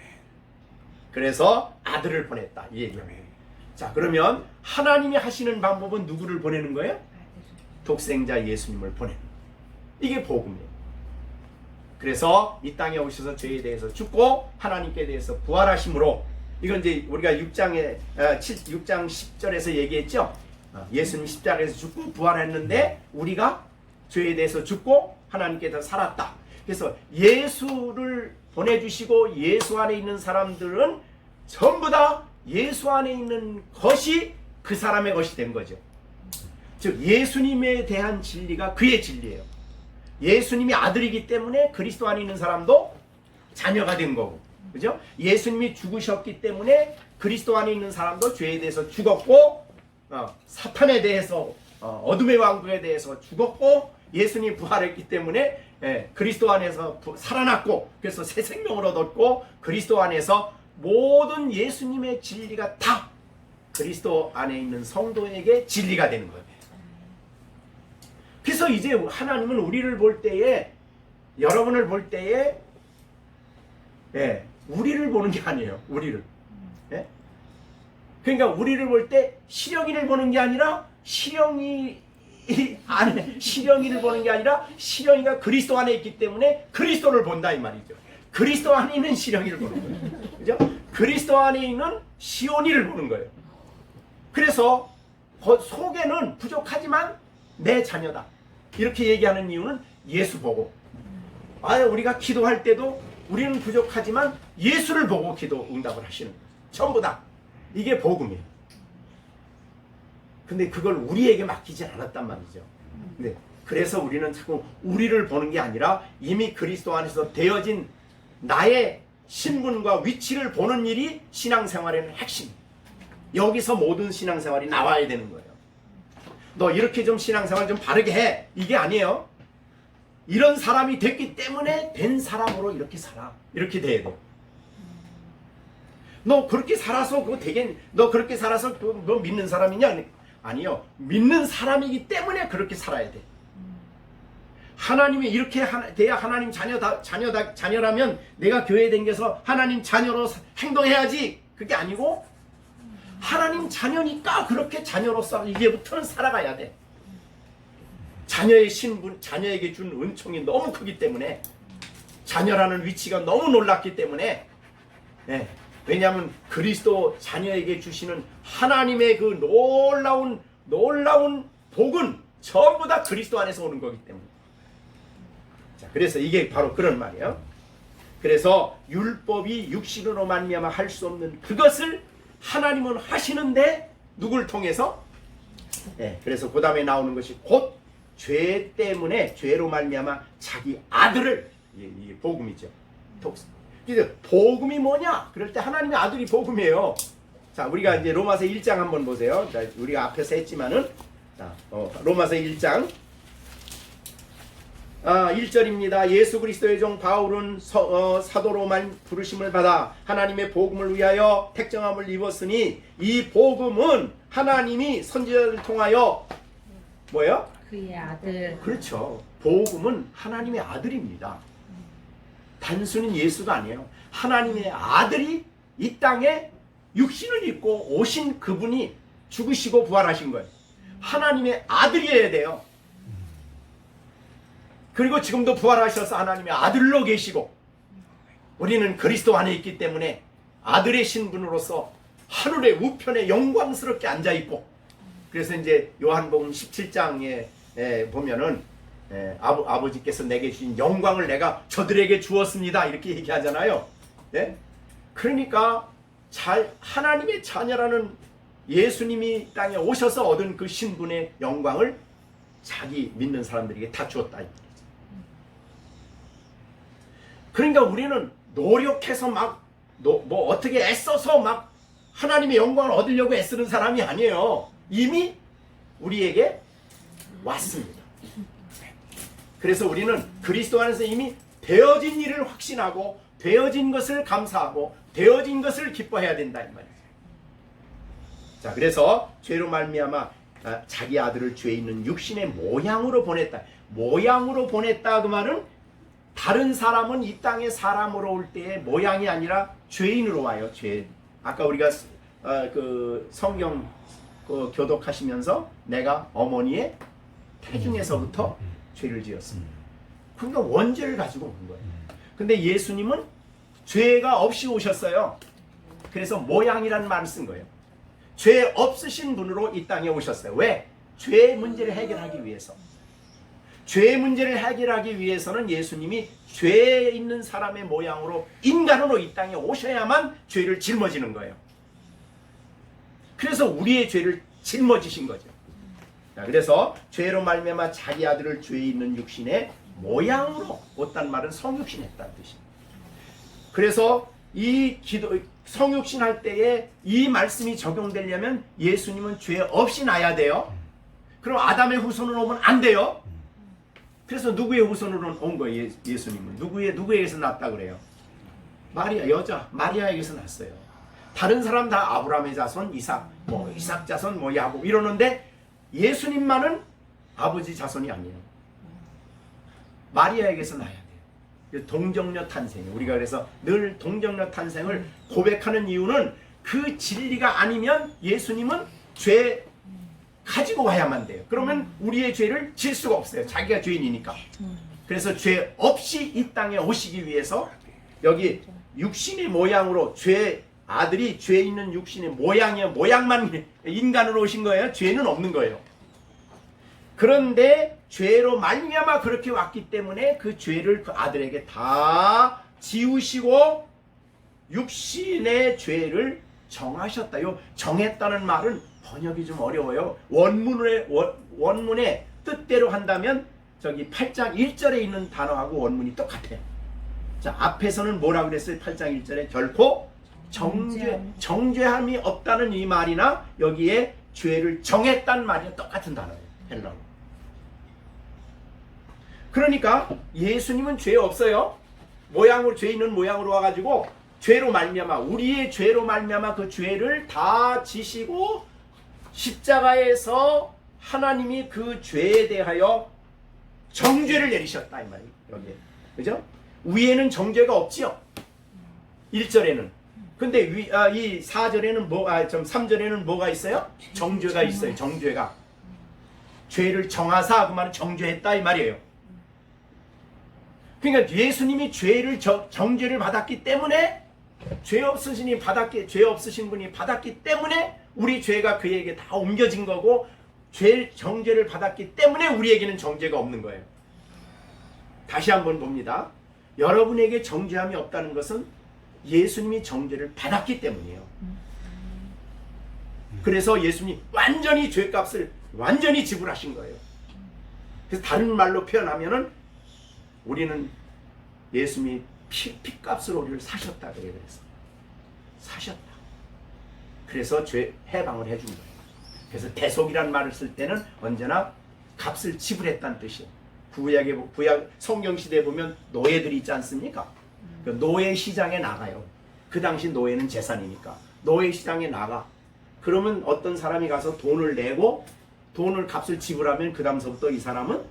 그래서 아들을 보냈다. 이 얘기예요. 자, 그러면 하나님이 하시는 방법은 누구를 보내는 거예요? 독생자 예수님을 보내는 거예요. 이게 복음이에요. 그래서 이 땅에 오셔서 죄에 대해서 죽고 하나님께 대해서 부활하심으로 이건 이제 우리가 6장 10절에서 얘기했죠. 예수님 십자가에서 죽고 부활했는데 우리가 죄에 대해서 죽고 하나님께 대해서 살았다. 그래서 예수를 보내주시고 예수 안에 있는 사람들은 전부 다 예수 안에 있는 것이 그 사람의 것이 된 거죠. 즉 예수님에 대한 진리가 그의 진리예요. 예수님이 아들이기 때문에 그리스도 안에 있는 사람도 자녀가 된 거고, 그죠? 예수님이 죽으셨기 때문에 그리스도 안에 있는 사람도 죄에 대해서 죽었고, 사탄에 대해서 어둠의 왕국에 대해서 죽었고, 예수님이 부활했기 때문에 그리스도 안에서 살아났고, 그래서 새 생명을 얻었고, 그리스도 안에서 모든 예수님의 진리가 다 그리스도 안에 있는 성도에게 진리가 되는 거예요. 그래서 이제 하나님은 우리를 볼 때에, 여러분을 볼 때에 예, 우리를 보는 게 아니에요. 우리를. 예? 그러니까 우리를 볼 때 시령이를 보는 게 아니라 시령이를 보는 게 아니라 시령이가 그리스도 안에 있기 때문에 그리스도를 본다 이 말이죠. 그리스도 안에 있는 시령이를 보는 거예요. 그죠? 그리스도 안에 있는 시온이를 보는 거예요. 그래서 속에는 부족하지만 내 자녀다. 이렇게 얘기하는 이유는 예수 보고. 우리가 기도할 때도 우리는 부족하지만 예수를 보고 기도 응답을 하시는 거예요. 전부 다. 이게 복음이에요. 근데 그걸 우리에게 맡기지 않았단 말이죠. 네. 그래서 우리는 자꾸 우리를 보는 게 아니라 이미 그리스도 안에서 되어진 나의 신분과 위치를 보는 일이 신앙생활에는 핵심. 여기서 모든 신앙생활이 나와야 되는 거예요. 너 이렇게 좀 신앙생활 좀 바르게 해. 이게 아니에요. 이런 사람이 됐기 때문에 된 사람으로 이렇게 살아. 이렇게 돼야 돼. 너 그렇게 살아서 그거 되게 너 그렇게 살아서 너 믿는 사람이냐? 아니요. 믿는 사람이기 때문에 그렇게 살아야 돼. 하나님이 이렇게 돼야 하나님 자녀라면 내가 교회에 다녀서 하나님 자녀로 행동해야지. 그게 아니고 하나님 자녀니까 그렇게 자녀로서 이제부터는 살아가야 돼. 자녀의 신분, 자녀에게 준 은총이 너무 크기 때문에 자녀라는 위치가 너무 놀랍기 때문에 왜냐하면 그리스도 자녀에게 주시는 하나님의 그 놀라운 복은 전부 다 그리스도 안에서 오는 거기 때문에. 자, 그래서 이게 바로 그런 말이에요. 그래서 율법이 육신으로 말미암아 할 수 없는 그것을 하나님은 하시는데 누굴 통해서? 그래서 그 다음에 나오는 것이 곧 죄 때문에 죄로 말미암아 자기 아들을 이게 복음이죠. 그래서 복음이 뭐냐? 그럴 때 하나님의 아들이 복음이에요. 자, 우리가 이제 로마서 1장 한번 보세요. 자, 우리가 앞에서 했지만은 로마서 1장 1절입니다. 예수 그리스도의 종 바울은 사도로 부르심을 받아 하나님의 복음을 위하여 택정함을 입었으니 이 복음은 하나님이 선지자를 통하여 뭐예요? 그의 아들. 그렇죠. 복음은 하나님의 아들입니다. 단순히 예수가 아니에요. 하나님의 아들이 이 땅에 육신을 입고 오신 그분이 죽으시고 부활하신 거예요. 하나님의 아들이어야 돼요. 그리고 지금도 부활하셔서 하나님의 아들로 계시고 우리는 그리스도 안에 있기 때문에 아들의 신분으로서 하늘의 우편에 영광스럽게 앉아있고 그래서 이제 요한복음 17장에 보면은 아버지께서 내게 주신 영광을 내가 저들에게 주었습니다. 이렇게 얘기하잖아요. 네? 그러니까 하나님의 자녀라는 예수님이 땅에 오셔서 얻은 그 신분의 영광을 자기 믿는 사람들에게 다 주었다. 그러니까 우리는 노력해서 뭐 어떻게 애써서 막 하나님의 영광을 얻으려고 애쓰는 사람이 아니에요. 이미 우리에게 왔습니다. 그래서 우리는 그리스도 안에서 이미 되어진 일을 확신하고 되어진 것을 감사하고 되어진 것을 기뻐해야 된다 이 말이에요. 자, 그래서 죄로 말미암아 자기 아들을 죄 있는 육신의 모양으로 보냈다. 모양으로 보냈다 그 말은 다른 사람은 이 땅에 사람으로 올 때의 모양이 아니라 죄인으로 와요. 죄. 아까 우리가 그 성경 교독하시면서 내가 어머니의 태중에서부터 죄를 지었습니다. 그러니까 원죄를 가지고 온 거예요. 근데 예수님은 죄가 없이 오셨어요. 그래서 모양이라는 말을 쓴 거예요. 죄 없으신 분으로 이 땅에 오셨어요. 왜? 죄의 문제를 해결하기 위해서. 죄의 문제를 해결하기 위해서는 예수님이 죄에 있는 사람의 모양으로 인간으로 이 땅에 오셔야만 죄를 짊어지는 거예요. 그래서 우리의 죄를 짊어지신 거죠. 자, 그래서 죄로 말미암아 자기 아들을 죄에 있는 육신의 모양으로 옷단 말은 성육신 했다는 뜻입니다. 그래서 이 성육신 할 때에 이 말씀이 적용되려면 예수님은 죄 없이 나야 돼요. 그럼 아담의 후손으로 오면 안 돼요. 그래서 누구의 후손으로 온 거예요? 예수님은 누구에게서 났다 그래요? 여자 마리아에게서 났어요. 다른 사람 다 아브라함의 자손 이삭 자손 야곱 이러는데 예수님만은 아버지 자손이 아니에요. 마리아에게서 나야 돼요. 동정녀 탄생. 우리가 그래서 늘 동정녀 탄생을 고백하는 이유는 그 진리가 아니면 예수님은 죄 가지고 와야만 돼요. 그러면 우리의 죄를 질 수가 없어요. 자기가 죄인이니까. 그래서 죄 없이 이 땅에 오시기 위해서 여기 육신의 모양으로 아들이 죄 있는 육신의 모양만 인간으로 오신 거예요. 죄는 없는 거예요. 그런데 죄로 말미암아 그렇게 왔기 때문에 그 죄를 그 아들에게 다 지우시고 육신의 죄를 정하셨다. 요 정했다는 말은 번역이 좀 어려워요. 원문의 뜻대로 한다면 저기 8장 1절에 있는 단어하고 원문이 똑같아요. 자, 앞에서는 뭐라고 그랬어요? 8장 1절에 결코 정죄함이 없다는 이 말이나 여기에 죄를 정했다는 말이 똑같은 단어예요. 헬라어. 그러니까 예수님은 죄 없어요. 죄 있는 모양으로 와가지고 죄로 말미암아 우리의 죄로 말미암아 그 죄를 다 지시고 십자가에서 하나님이 그 죄에 대하여 정죄를 내리셨다 이 말이에요. 여기에. 그죠? 위에는 정죄가 없지요. 1절에는. 근데 이 4절에는 3절에는 뭐가 있어요? 정죄가 있어요. 정죄가. 죄를 정하사 그 말은 정죄했다 이 말이에요. 그러니까 예수님이 정죄를 받았기 때문에 죄 없으신 분이 받았기 때문에 우리 죄가 그에게 다 옮겨진 거고 정죄를 받았기 때문에 우리에게는 정죄가 없는 거예요. 다시 한번 봅니다. 여러분에게 정죄함이 없다는 것은 예수님이 정죄를 받았기 때문이에요. 그래서 예수님이 완전히 죄값을 완전히 지불하신 거예요. 그래서 다른 말로 표현하면은 우리는 예수님이 피값으로 우리를 사셨다 그래요. 사셨다. 그래서 죄 해방을 해준 거예요. 그래서 대속이란 말을 쓸 때는 언제나 값을 지불했다는 뜻이에요. 구약 성경 시대에 보면 노예들이 있지 않습니까? 그 노예 시장에 나가요. 그 당시 노예는 재산이니까 노예 시장에 나가. 그러면 어떤 사람이 가서 돈을 내고 값을 지불하면 그 다음서부터 이 사람은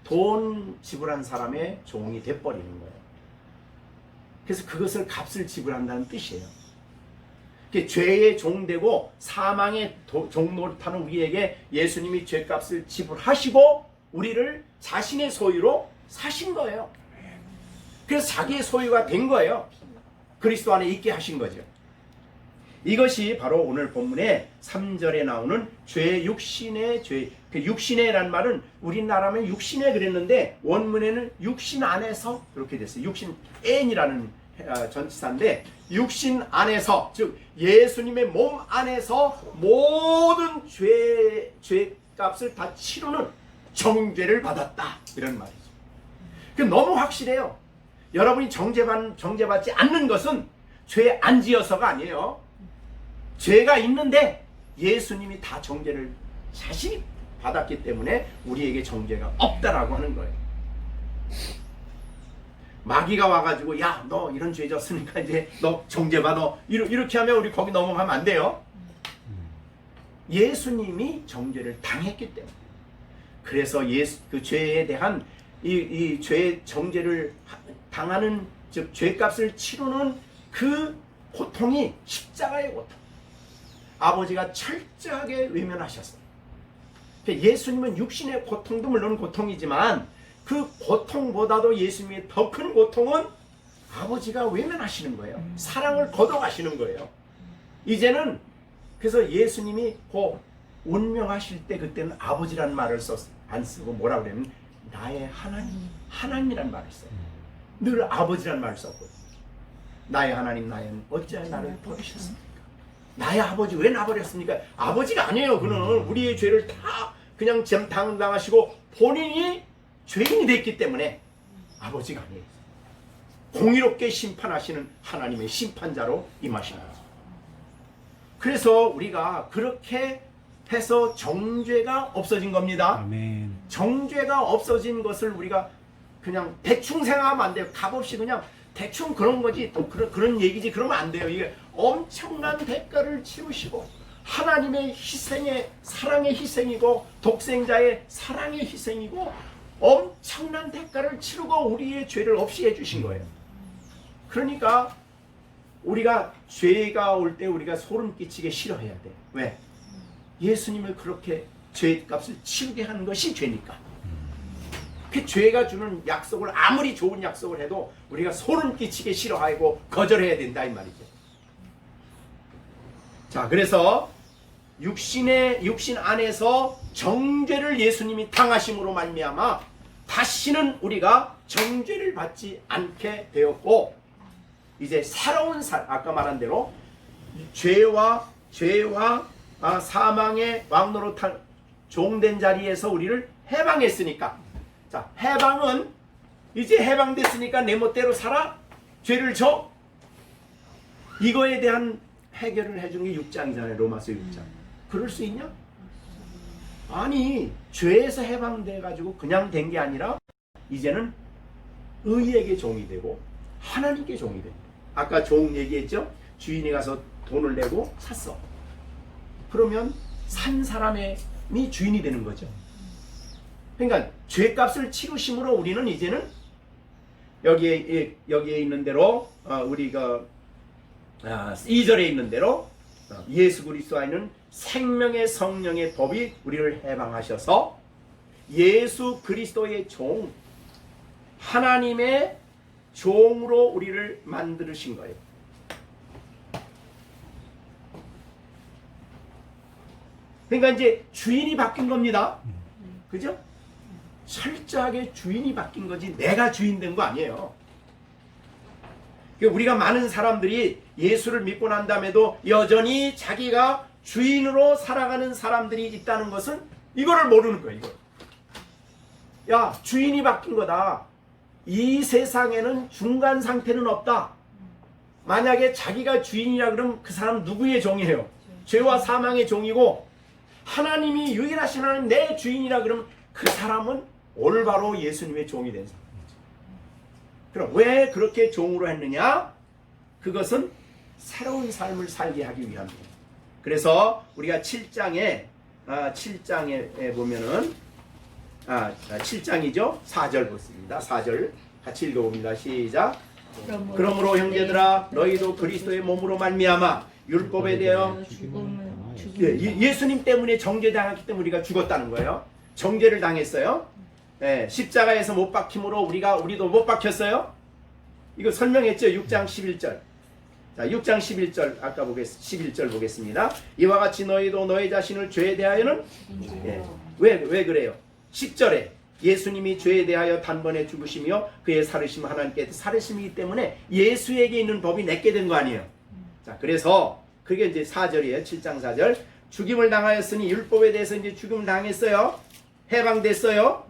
돈 지불한 사람의 종이 돼버리는 거예요. 그래서 그것을 값을 지불한다는 뜻이에요. 죄의 종되고 사망의 종노릇하는 우리에게 예수님이 죄값을 지불하시고 우리를 자신의 소유로 사신 거예요. 그래서 자기의 소유가 된 거예요. 그리스도 안에 있게 하신 거죠. 이것이 바로 오늘 본문의 3절에 나오는 육신의 죄. 그 육신의란 말은 우리나라면 육신에 그랬는데 원문에는 육신 안에서 그렇게 됐어요. 육신엔이라는 전치사인데 육신 안에서, 즉 예수님의 몸 안에서 모든 죄값을 다 치르는 정죄를 받았다 이런 말이죠. 그 너무 확실해요. 여러분이 정죄받지 않는 것은 죄 안 지어서가 아니에요. 죄가 있는데 예수님이 다 정죄를 자신이 받았기 때문에 우리에게 정죄가 없다라고 하는 거예요. 마귀가 와가지고 야, 너 이런 죄 졌으니까 이제 너 정죄받아 이렇게 하면 우리 거기 넘어가면 안 돼요. 예수님이 정죄를 당했기 때문에. 그래서 그 죄에 대한 이 죄 정죄를 당하는, 즉 죄값을 치르는 그 고통이 십자가의 고통. 아버지가 철저하게 외면하셨어요. 예수님은 육신의 고통도 물론 고통이지만 그 고통보다도 예수님의 더 큰 고통은 아버지가 외면하시는 거예요. 사랑을 거둬가시는 거예요. 이제는 그래서 예수님이 그 운명하실 때 그때는 아버지라는 말을 안 쓰고 뭐라 그러냐면 나의 하나님이란 말을 써요. 늘 아버지란 말을 썼거든요. 나의 하나님 어찌하여 나를 버리셨습니까? 나의 아버지 왜 나 버렸습니까? 아버지가 아니에요. 그는 우리의 죄를 다 그냥 당하시고 본인이 죄인이 됐기 때문에 아버지가 아니에요. 공의롭게 심판하시는 하나님의 심판자로 임하시는 거죠. 그래서 우리가 그렇게 해서 정죄가 없어진 겁니다. 아멘. 정죄가 없어진 것을 우리가 그냥 대충 생각하면 안 돼요. 값없이 그냥 대충 그런 거지 또 그런 얘기지 그러면 안 돼요. 이게 엄청난 대가를 치르시고 하나님의 희생의 사랑의 희생이고 독생자의 사랑의 희생이고 엄청난 대가를 치르고 우리의 죄를 없이 해주신 거예요. 그러니까 우리가 죄가 올 때 우리가 소름 끼치게 싫어해야 돼. 왜? 예수님을 그렇게 죄값을 치르게 하는 것이 죄니까. 그 죄가 주는 약속을 아무리 좋은 약속을 해도 우리가 소름 끼치게 싫어하고 거절해야 된다 이 말이죠. 자, 그래서 육신 안에서 정죄를 예수님이 당하심으로 말미암아 다시는 우리가 정죄를 받지 않게 되었고, 이제 새로운 아까 말한 대로 죄와 사망의 왕노릇한 종된 자리에서 우리를 해방했으니까, 자, 해방은 이제 해방됐으니까 내 멋대로 살아? 죄를 져? 이거에 대한 해결을 해주는 게 6장이잖아요. 로마서 6장. 그럴 수 있냐? 아니, 죄에서 해방돼 가지고 그냥 된 게 아니라 이제는 의에게 종이 되고 하나님께 종이 됩니다. 아까 종 얘기했죠? 주인이 가서 돈을 내고 샀어. 그러면 산 사람이 주인이 되는 거죠. 그러니까 죄값을 치르심으로 우리는 이제는 여기에 있는 대로 우리가 2절에 있는 대로 예수 그리스도 안에는 생명의 성령의 법이 우리를 해방하셔서 예수 그리스도의 종, 하나님의 종으로 우리를 만드신 거예요. 그러니까 이제 주인이 바뀐 겁니다. 그죠? 철저하게 주인이 바뀐 거지 내가 주인 된 거 아니에요. 우리가 많은 사람들이 예수를 믿고 난 다음에도 여전히 자기가 주인으로 살아가는 사람들이 있다는 것은 이거를 모르는 거예요. 이거. 야, 주인이 바뀐 거다. 이 세상에는 중간 상태는 없다. 만약에 자기가 주인이라 그러면 그 사람 누구의 종이에요? 죄와 사망의 종이고, 하나님이 유일하신 하나님 내 주인이라 그러면 그 사람은 올바로 예수님의 종이 된 사람이죠. 그럼 왜 그렇게 종으로 했느냐? 그것은 새로운 삶을 살게 하기 위함이에요. 그래서 우리가 7장에 보면은 7장이죠. 4절 보습니다. 4절 같이 읽어봅니다. 시작. 그러므로 형제들아 너희도 그리스도의 몸으로 말미암아 율법에 대하여 예수님 때문에 정죄당했기 때문에 우리가 죽었다는 거예요. 정죄를 당했어요. 십자가에서 못 박힘으로 우리도 못 박혔어요. 이거 설명했죠. 6장 11절. 자, 6장 11절 아까 11절 보겠습니다. 이와 같이 너희도 너희 자신을 죄에 대하여는 왜 그래요? 10절에 예수님이 죄에 대하여 단번에 죽으시며 그의 살으심 하나님께 살으심이기 때문에 예수에게 있는 법이 내게 된 거 아니에요. 자, 그래서 그게 이제 4절이에요. 7장 4절. 죽임을 당하였으니 율법에 대해서 이제 죽임을 당했어요. 해방됐어요.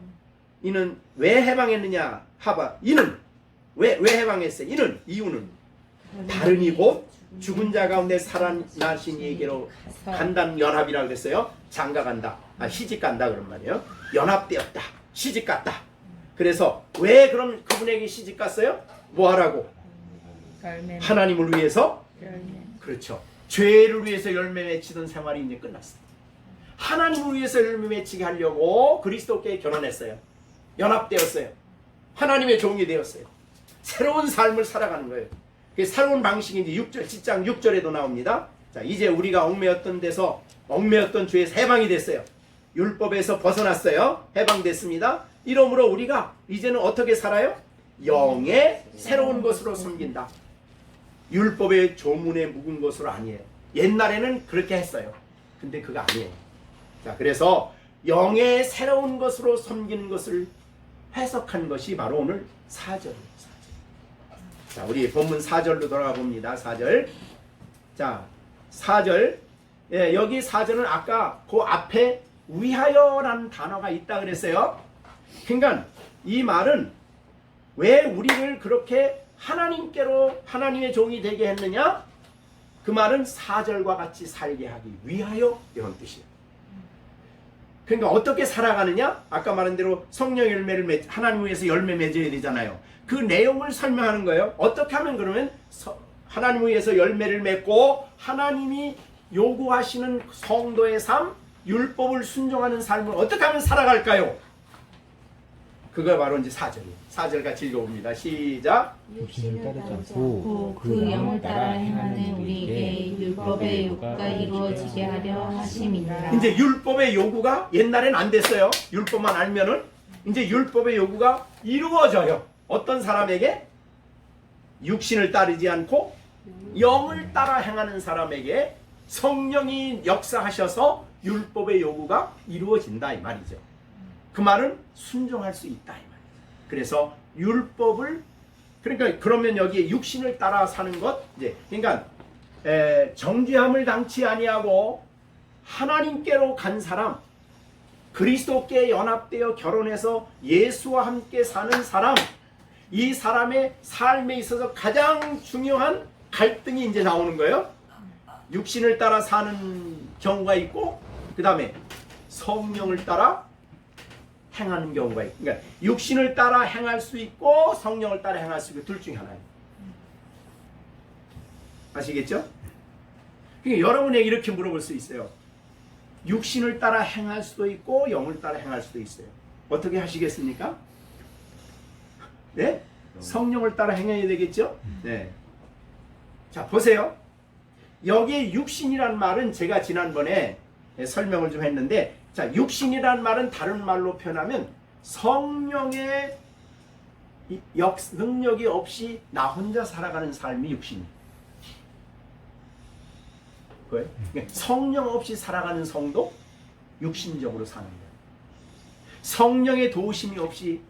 이는 왜 해방했느냐? 이는 왜 해방했어요? 이유는 다른 이곳 죽은 자 가운데 살아나신 이에게로 간다는 연합이라고 그랬어요. 장가간다. 시집간다 그런 말이에요. 연합되었다. 시집갔다. 그래서 왜 그럼 그분에게 시집갔어요? 뭐 하라고? 하나님을 위해서? 그렇죠. 죄를 위해서 열매 맺히던 생활이 이제 끝났어요. 하나님을 위해서 열매 맺히게 하려고 그리스도께 결혼했어요. 연합되었어요. 하나님의 종이 되었어요. 새로운 삶을 살아가는 거예요. 새로운 방식이 이제 6절, 10장 6절에도 나옵니다. 자, 이제 우리가 얽매였던 죄에서 해방이 됐어요. 율법에서 벗어났어요. 해방됐습니다. 이러므로 우리가 이제는 어떻게 살아요? 영의 새로운 것으로 섬긴다. 율법의 조문에 묵은 것으로 아니에요. 옛날에는 그렇게 했어요. 근데 그거 아니에요. 자, 그래서 영의 새로운 것으로 섬기는 것을 해석한 것이 바로 오늘 4절입니다. 자, 우리 본문 4절로 돌아가 봅니다. 4절. 자, 4절. 여기 4절은 아까 그 앞에 위하여라는 단어가 있다 그랬어요. 그러니까 이 말은 왜 우리를 그렇게 하나님께로 하나님의 종이 되게 했느냐? 그 말은 4절과 같이 살게 하기 위하여 이런 뜻이에요. 그러니까 어떻게 살아가느냐? 아까 말한 대로 성령 열매를 하나님 위해서 열매 맺어야 되잖아요. 그 내용을 설명하는 거예요. 어떻게 하면 그러면 하나님 위해서 열매를 맺고 하나님이 요구하시는 성도의 삶, 율법을 순종하는 삶을 어떻게 하면 살아갈까요? 그거 바로 이제 4절이에요. 4절 같이 읽어봅니다. 시작. 육신을 따르지 않고 그 영을 따라 행하는 우리에게 율법의 요구가 이루어지게 하려 하심이니라. 이제 율법의 요구가 옛날엔 안 됐어요. 율법만 알면은 이제 율법의 요구가 이루어져요. 어떤 사람에게? 육신을 따르지 않고 영을 따라 행하는 사람에게 성령이 역사하셔서 율법의 요구가 이루어진다 이 말이죠. 그 말은 순종할 수 있다 이 말이죠. 그래서 율법을 그러니까 그러면 여기에 육신을 따라 사는 것 이제 그러니까 정죄함을 당치 아니하고 하나님께로 간 사람, 그리스도께 연합되어 결혼해서 예수와 함께 사는 사람, 이 사람의 삶에 있어서 가장 중요한 갈등이 이제 나오는 거예요. 육신을 따라 사는 경우가 있고 그 다음에 성령을 따라 행하는 경우가 있고 그러니까 육신을 따라 행할 수 있고 성령을 따라 행할 수 있고 둘 중에 하나예요. 아시겠죠? 그러니까 여러분에게 이렇게 물어볼 수 있어요. 육신을 따라 행할 수도 있고 영을 따라 행할 수도 있어요. 어떻게 하시겠습니까? 네? 성령을 따라 행해야 되겠죠? 네. 자, 보세요. 여기에 육신이란 말은 제가 지난번에 설명을 좀 했는데 자, 육신이란 말은 다른 말로 표현하면 성령의 능력이 없이 나 혼자 살아가는 삶이 육신이에요. 그거예요? 성령 없이 살아가는 성도 육신적으로 사는 거예요. 성령의 도우심이 없이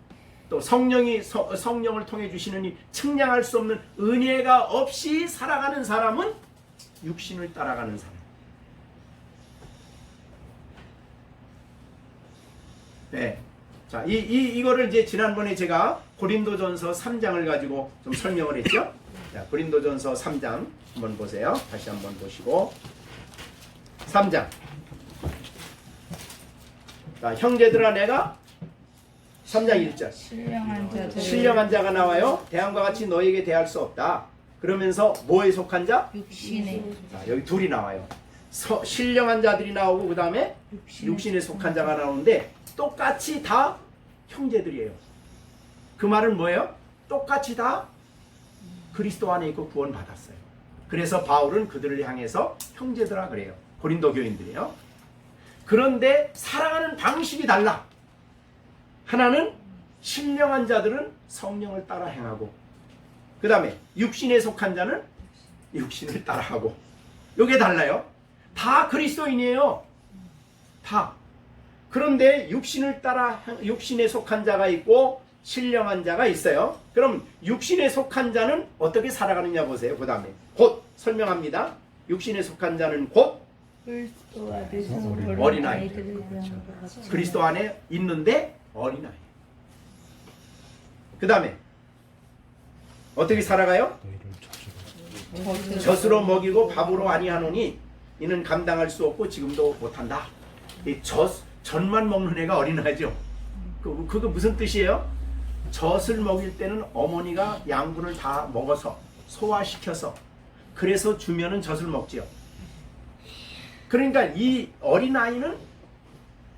또 성령을 통해 주시는 이 측량할 수 없는 은혜가 없이 살아가는 사람은 육신을 따라가는 사람. 네. 자, 이거를 이제 지난번에 제가 고린도전서 3장을 가지고 좀 설명을 했죠. 자, 고린도전서 3장 한번 보세요. 다시 한번 보시고 3장. 자, 형제들아 내가 3장 1절 신령한 자가 나와요. 대함과 같이 너에게 대할 수 없다. 그러면서 뭐에 속한 자? 육신에. 자, 여기 둘이 나와요. 신령한 자들이 나오고 그 다음에 육신에 속한 자가 나오는데 똑같이 다 형제들이에요. 그 말은 뭐예요? 똑같이 다 그리스도 안에 있고 구원 받았어요. 그래서 바울은 그들을 향해서 형제들아 그래요. 고린도 교인들이에요. 그런데 살아가는 방식이 달라. 하나는 신령한 자들은 성령을 따라 행하고 그 다음에 육신에 속한 자는 육신을 따라하고 이게 달라요. 다 그리스도인이에요. 다. 그런데 육신에 속한 자가 있고 신령한 자가 있어요. 그럼 육신에 속한 자는 어떻게 살아가느냐 보세요. 그 다음에 곧 설명합니다. 육신에 속한 자는 곧 어린아이. 그리스도 안에 있는데 어린아이. 그 다음에 어떻게 살아가요? 젖으로 먹이고 밥으로 아니하노니 이는 감당할 수 없고 지금도 못한다. 이 젖만 먹는 애가 어린아이죠. 그거 무슨 뜻이에요? 젖을 먹일 때는 어머니가 양분을 다 먹어서 소화시켜서 그래서 주면은 젖을 먹지요. 그러니까 이 어린아이는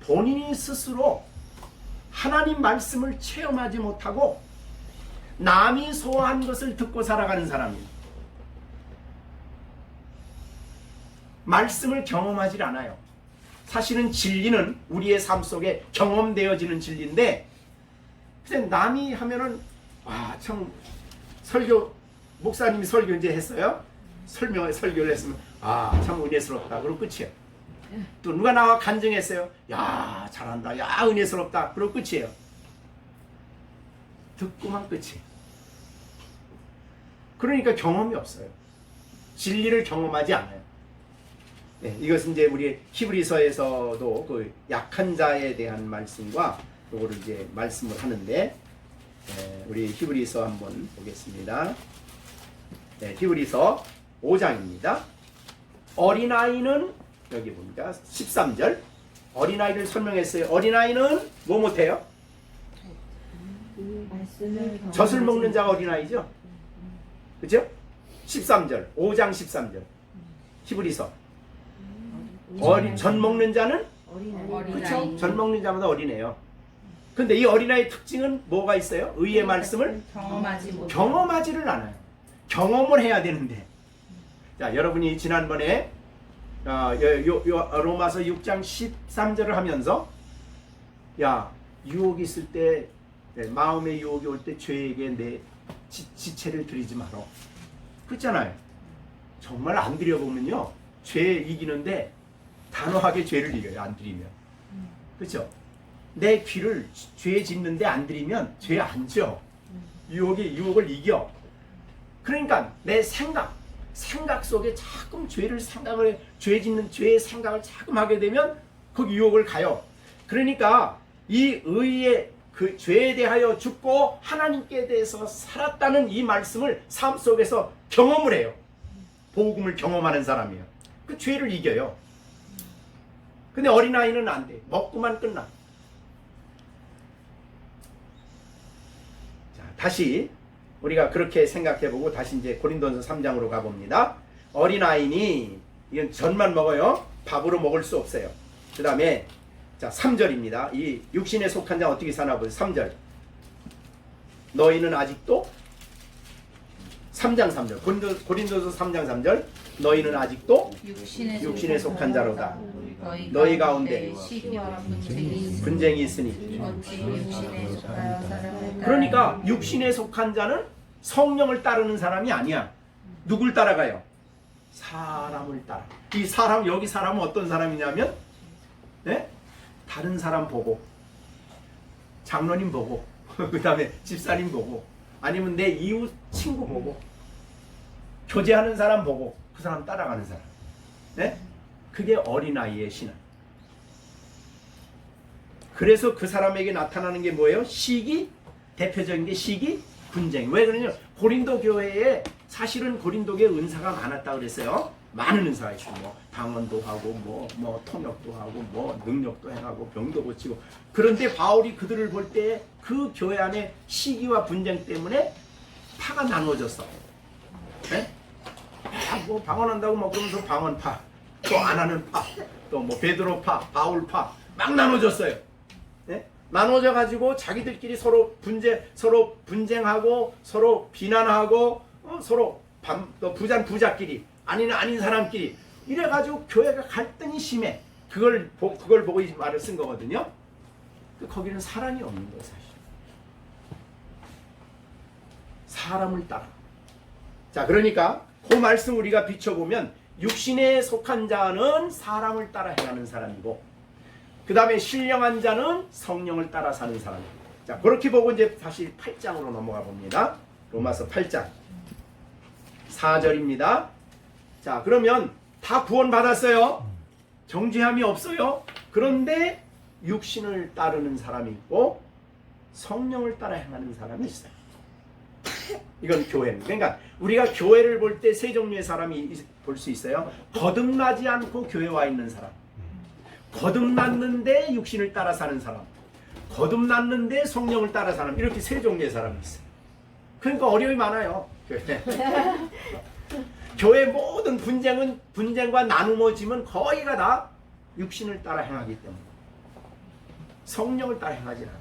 본인이 스스로 하나님 말씀을 체험하지 못하고 남이 소화한 것을 듣고 살아가는 사람입니다. 말씀을 경험하지 않아요. 사실은 진리는 우리의 삶 속에 경험되어지는 진리인데 그냥 남이 하면은 참 목사님이 설교 이제 했어요. 설교를 했으면 참 은혜스럽다. 그러고 끝이에요. 또 누가 나와 간증했어요. 야 잘한다. 야 은혜스럽다. 그러고 끝이에요. 듣고만 끝이에요. 그러니까 경험이 없어요. 진리를 경험하지 않아요. 네, 이것은 이제 우리 히브리서에서도 그 약한 자에 대한 말씀과 요거를 이제 말씀을 하는데 우리 히브리서 한번 보겠습니다. 네, 히브리서 5장입니다. 어린아이는 여기 봅니다. 13절 어린아이를 설명했어요. 어린아이는 뭐 못해요? 젖을 먹는 자가 어린아이죠. 그죠? 13절 5장 13절 히브리서 젖 먹는 자는 그렇죠? 젖 먹는 자마다 어린애요. 근데 이 어린아이의 특징은 뭐가 있어요? 의의 말씀을 경험하지를 않아요. 경험을 해야 되는데. 자, 여러분이 지난번에 로마서 6장 13절을 하면서 야, 유혹이 있을 때 마음의 유혹이 올 때 죄에게 내 지체를 드리지 마라. 그렇잖아요. 정말 안 드려보면요 죄 이기는데 단호하게 죄를 이겨요. 안 드리면. 그렇죠? 내 귀를 죄 짓는데 안 드리면 죄 안 져. 유혹을 이겨. 그러니까 내 생각 속에 자꾸 죄의 생각을 자꾸 하게 되면 거기 유혹을 가요. 그러니까 이 의의 그 죄에 대하여 죽고 하나님께 대해서 살았다는 이 말씀을 삶 속에서 경험을 해요. 복음을 경험하는 사람이에요. 그 죄를 이겨요. 근데 어린아이는 안 돼. 먹고만 끝나. 자, 다시 우리가 그렇게 생각해보고 다시 이제 고린도전서 3장으로 가봅니다. 어린아이니 이건 젖만 먹어요. 밥으로 먹을 수 없어요. 그 다음에 자 3절입니다. 이 육신에 속한 자 어떻게 사나 보세요. 3절. 너희는 아직도 3장 3절 고린도서 3장 3절 너희는 아직도 육신에 속한 자로다. 너희 가운데 시기와 분쟁이 분쟁이 있으니. 어찌 육신에 속하여 사람을 그러니까 육신에 속한 자는 성령을 따르는 사람이 아니야. 누굴 따라가요? 사람을 따라. 이 사람, 여기 사람은 어떤 사람이냐면 네? 다른 사람 보고 장로님 보고 그 다음에 집사님 보고 아니면 내 이웃 친구 보고 교제하는 사람 보고 그 사람 따라가는 사람. 네? 그게 어린아이의 신앙. 그래서 그 사람에게 나타나는 게 뭐예요? 시기, 대표적인 게 시기, 분쟁. 왜 그러냐면 고린도 교회에 사실은 고린도 교회 은사가 많았다 그랬어요. 많은 은사가 있어요. 뭐 방언도 하고 뭐 통역도 하고 뭐 능력도 행하고 병도 고치고. 그런데 바울이 그들을 볼 때 그 교회 안에 시기와 분쟁 때문에 파가 나누어졌어. 네? 뭐 방언한다고 뭐 그러면서 방언파, 또 안 하는 파, 또 뭐 베드로파, 바울파 막 나눠졌어요. 네? 나눠져 가지고 자기들끼리 서로 분쟁하고 서로 비난하고 서로 또 부자끼리 아닌 사람끼리 이래 가지고 교회가 갈등이 심해. 그걸 보고 이 말을 쓴 거거든요. 거기는 사랑이 없는 거예요, 사실. 사람을 따라. 자, 그러니까 그 말씀 우리가 비춰보면 육신에 속한 자는 사람을 따라 행하는 사람이고 그 다음에 신령한 자는 성령을 따라 사는 사람입니다. 자, 그렇게 보고 이제 다시 8장으로 넘어가 봅니다. 로마서 8장 4절입니다. 자, 그러면 다 구원받았어요. 정죄함이 없어요. 그런데 육신을 따르는 사람이 있고 성령을 따라 행하는 사람이 있어요. 이건 교회는. 그러니까 우리가 교회를 볼 때 세 종류의 사람이 볼 수 있어요. 거듭나지 않고 교회 와 있는 사람, 거듭났는데 육신을 따라 사는 사람, 거듭났는데 성령을 따라 사는 사람, 이렇게 세 종류의 사람이 있어요. 그러니까 어려움이 많아요. 교회 모든 분쟁과 나누어짐은 거의가 다 육신을 따라 행하기 때문에 성령을 따라 행하지 않아요.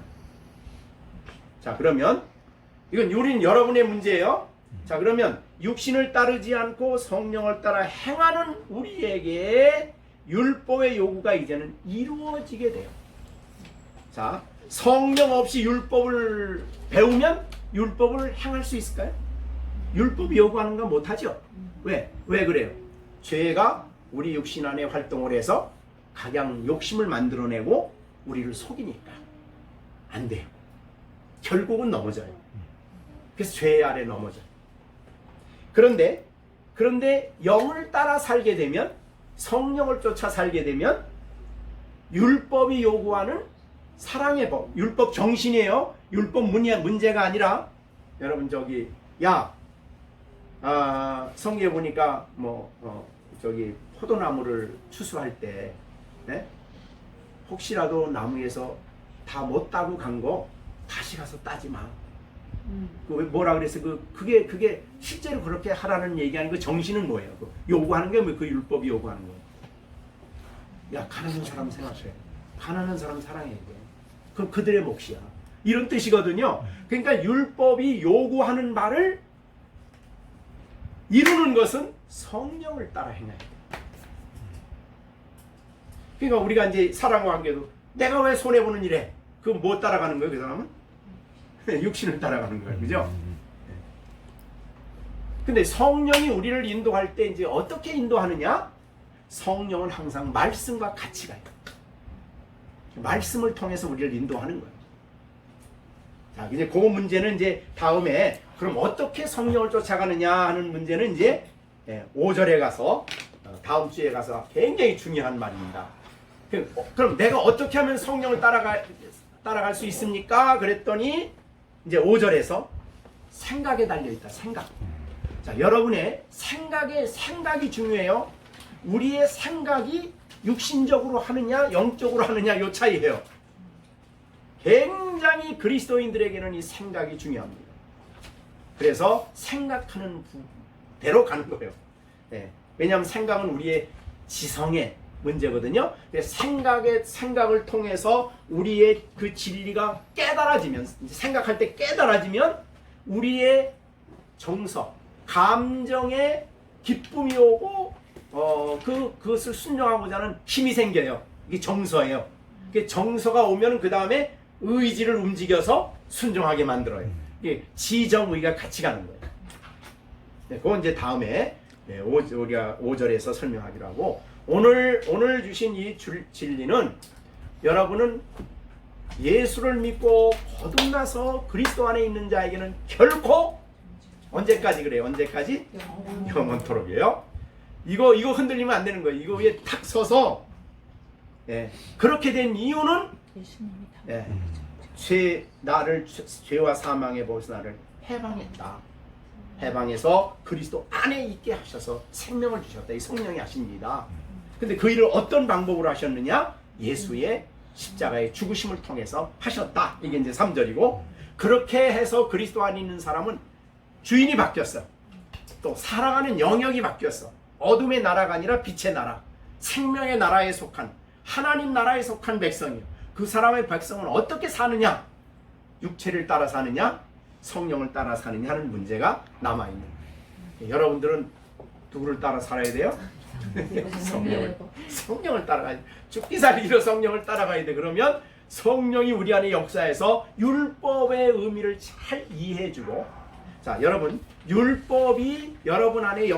자, 그러면 이건 우린 여러분의 문제예요. 자, 그러면 육신을 따르지 않고 성령을 따라 행하는 우리에게 율법의 요구가 이제는 이루어지게 돼요. 자, 성령 없이 율법을 배우면 율법을 행할 수 있을까요? 율법이 요구하는 건 못하죠. 왜 그래요? 죄가 우리 육신 안에 활동을 해서 각양 욕심을 만들어내고 우리를 속이니까 안 돼요. 결국은 넘어져요. 그래서 죄 아래 넘어져요. 그런데 영을 따라 살게 되면, 성령을 쫓아 살게 되면 율법이 요구하는 사랑의 법, 율법 정신이에요. 율법 문제가 아니라, 여러분 저기 성경에 보니까 포도나무를 추수할 때 혹시라도 나무에서 다 못 따고 간 거 다시 가서 따지 마. 뭐라 그래서 그게 실제로 그렇게 하라는 얘기하는 그 정신은 뭐예요? 요구하는 게 그 율법이 요구하는 거예요. 가난한 사람 생각해. 가난한 사람 사랑해야 돼. 그럼 그들의 몫이야. 이런 뜻이거든요. 그러니까 율법이 요구하는 바를 이루는 것은 성령을 따라 행해야 돼. 그러니까 우리가 이제 사랑과 관계도 내가 왜 손해보는 일에 그건 뭐 따라가는 거예요? 그 사람은? 육신을 따라가는 거예요. 그죠? 근데 성령이 우리를 인도할 때 이제 어떻게 인도하느냐? 성령은 항상 말씀과 같이 가요. 말씀을 통해서 우리를 인도하는 거예요. 자, 이제 그 문제는 이제 다음에 그럼 어떻게 성령을 쫓아가느냐 하는 문제는 이제 5절에 가서 다음 주에 가서 굉장히 중요한 말입니다. 그럼 내가 어떻게 하면 성령을 따라갈 수 있습니까? 그랬더니 이제 5절에서 생각에 달려있다. 생각. 자, 여러분의 생각이 중요해요. 우리의 생각이 육신적으로 하느냐 영적으로 하느냐 요 차이예요. 굉장히 그리스도인들에게는 이 생각이 중요합니다. 그래서 생각하는 대로 가는 거예요. 네. 왜냐하면 생각은 우리의 지성의 문제거든요. 생각을 통해서 우리의 그 진리가 깨달아지면, 생각할 때 깨달아지면 우리의 정서, 감정에 기쁨이 오고 그것을 순종하고자 하는 힘이 생겨요. 이게 정서예요. 정서가 오면 그 다음에 의지를 움직여서 순종하게 만들어요. 이게 지정의가 같이 가는 거예요. 네, 그건 이제 다음에 우리가 5절에서 설명하기로 하고, 오늘 주신 이 진리는 여러분은 예수를 믿고 거듭나서 그리스도 안에 있는 자에게는 결코 언제까지 그래요? 언제까지? 영원토록이에요. 이거 흔들리면 안 되는 거예요. 이거 위에 탁 서서 그렇게 된 이유는 죄와 사망의 벌써 나를 해방했다. 해방해서 그리스도 안에 있게 하셔서 생명을 주셨다. 이 성령이 하십니다. 근데 그 일을 어떤 방법으로 하셨느냐? 예수의 십자가의 죽으심을 통해서 하셨다. 이게 이제 3절이고, 그렇게 해서 그리스도 안에 있는 사람은 주인이 바뀌었어. 또 살아가는 영역이 바뀌었어. 어둠의 나라가 아니라 빛의 나라, 생명의 나라에 속한, 하나님 나라에 속한 백성이요. 그 사람의 백성은 어떻게 사느냐? 육체를 따라 사느냐? 성령을 따라 사느냐 하는 문제가 남아있는 거예요. 여러분들은 누구를 따라 살아야 돼요? 성령을 따라가야 돼. 죽기 살기로 성령을 따라가야 돼. 그러면 성령이 우리 안에 역사해서 율법의 의미를 잘 이해해주고, 자, 여러분, 율법이 여러분 안에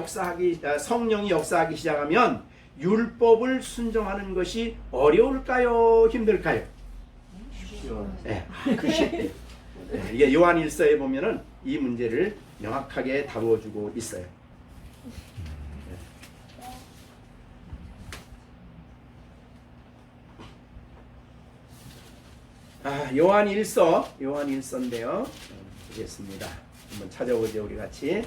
성령이 역사하기 시작하면 율법을 순종하는 것이 어려울까요? 힘들까요? 네, 쉽대요. 이게 요한 1서에 보면은 이 문제를 명확하게 다루어주고 있어요. 요한 1서인데요. 보겠습니다. 한번 찾아보죠, 우리 같이.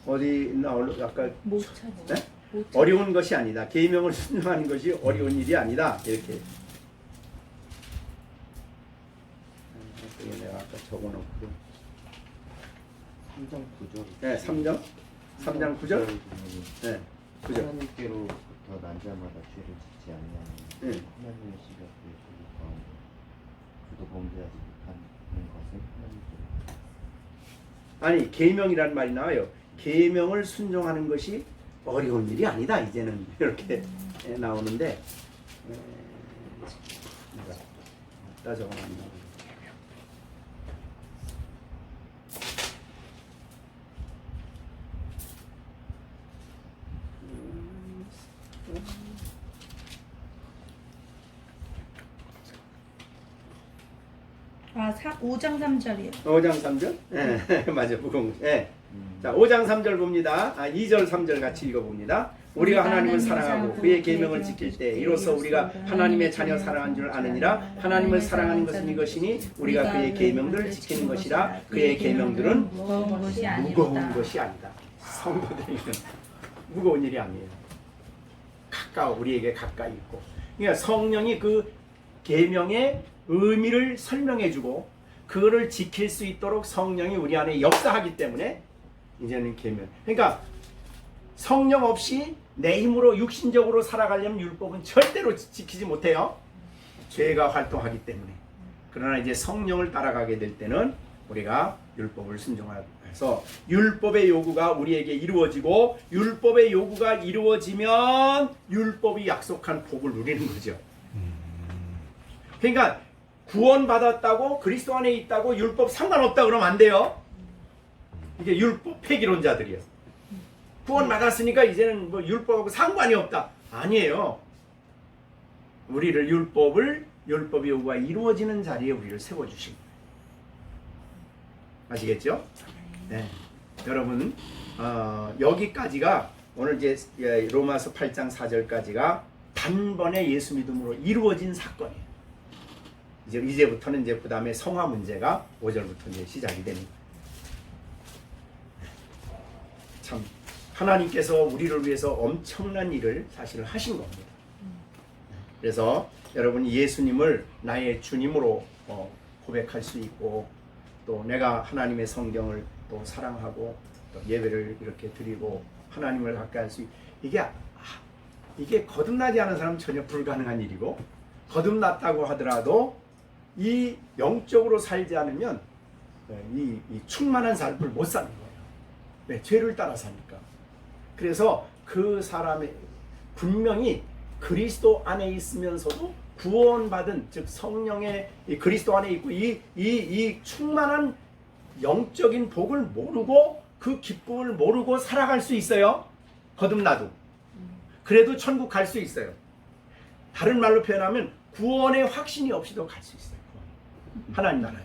어디 있나? 아까 네? 어려운 것이 아니다. 계명을 순종하는 것이 어려운 일이 아니다. 이렇게. 내가 아까 적어놓고. 3장 9절. 네, 3장 9절. 네, 9절. 하나님께로부터 난 자마다 죄를 짓지 아니하니 하나님의 시각에 소속하고 그도 범죄하지 못하는 것은 하나님께로. 아니, 계명이라는 말이 나와요. 계명을 순종하는 것이 어려운 일이 아니다. 이제는 이렇게 나오는데 다 적어놨나. 5장 3절이요. 5장 3절? 예, 맞아, 무거운 거. 예. 자, 5장 3절 봅니다. 2절 3절 같이 읽어봅니다. 우리가 하나님을 사랑하고 그의 계명을 지킬 때 이로써 우리가 하나님의 자녀 사랑한 줄 아느니라. 하나님을 사랑하는 것은 이것이니 우리가 그의 계명들을 지키는 것이라. 그의 계명들은 무거운 것이 아니다. 무거운 것이 아니다. 성도들에게는 무거운 일이 아니에요. 우리에게 가까이 있고. 그러니까 성령이 그 계명의 의미를 설명해주고 그거를 지킬 수 있도록 성령이 우리 안에 역사하기 때문에 이제는 계명. 그러니까 성령 없이 내 힘으로 육신적으로 살아가려면 율법은 절대로 지키지 못해요. 죄가 활동하기 때문에. 그러나 이제 성령을 따라가게 될 때는 우리가 율법을 순종해서 율법의 요구가 우리에게 이루어지고 율법의 요구가 이루어지면 율법이 약속한 복을 누리는 거죠. 그러니까 구원받았다고 그리스도 안에 있다고 율법 상관없다 그러면 안 돼요. 이게 율법 폐기론자들이에요. 구원받았으니까 이제는 뭐 율법하고 상관이 없다. 아니에요. 우리를 율법의 요구가 이루어지는 자리에 우리를 세워주신 거예요. 아시겠죠? 네. 여러분 여기까지가 오늘 이제 로마서 8장 4절까지가 단번에 예수 믿음으로 이루어진 사건이에요. 이제부터는 이제 그 다음에 성화 문제가 5절부터 이제 시작이 됩니다. 참 하나님께서 우리를 위해서 엄청난 일을 사실 하신 겁니다. 그래서 여러분 예수님을 나의 주님으로 고백할 수 있고 또 내가 하나님의 성경을 또 사랑하고 또 예배를 이렇게 드리고 하나님을 가까이 할 수 이게 거듭나지 않은 사람은 전혀 불가능한 일이고 거듭났다고 하더라도 이 영적으로 살지 않으면 이 충만한 삶을 못 사는 거예요. 네, 죄를 따라 사니까. 그래서 그 사람의 분명히 그리스도 안에 있으면서도 구원받은 즉 성령의 그리스도 안에 있고 이 충만한 영적인 복을 모르고 그 기쁨을 모르고 살아갈 수 있어요. 거듭나도. 그래도 천국 갈 수 있어요. 다른 말로 표현하면 구원의 확신이 없이도 갈 수 있어요. 하나님 나라에.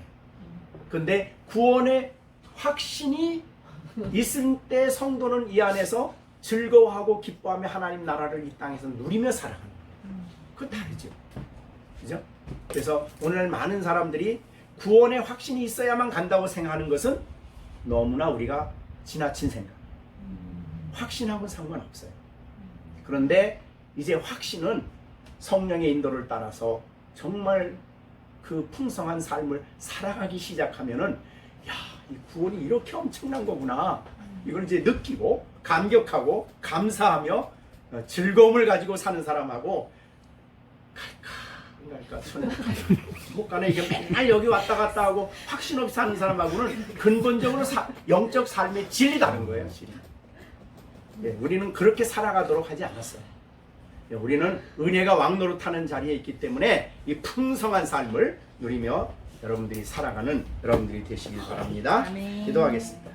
근데 구원의 확신이 있을 때 성도는 이 안에서 즐거워하고 기뻐하며 하나님 나라를 이 땅에서 누리며 살아가는 거예요. 그건 다르죠. 그죠? 그래서 오늘 많은 사람들이 구원의 확신이 있어야만 간다고 생각하는 것은 너무나 우리가 지나친 생각. 확신하고는 상관없어요. 그런데 이제 확신은 성령의 인도를 따라서 정말 그 풍성한 삶을 살아가기 시작하면은 야, 이 구원이 이렇게 엄청난 거구나. 이걸 이제 느끼고 감격하고 감사하며 즐거움을 가지고 사는 사람하고 갈까 손에 못 가네. 이게 맨날 여기 왔다 갔다 하고 확신 없이 사는 사람하고는 근본적으로 영적 삶의 질이 다른 거예요. 질이. 예, 우리는 그렇게 살아가도록 하지 않았어요. 예, 우리는 은혜가 왕노릇하는 자리에 있기 때문에 이 풍성한 삶을 누리며 여러분들이 살아가는 여러분들이 되시길 바랍니다. 아멘. 기도하겠습니다.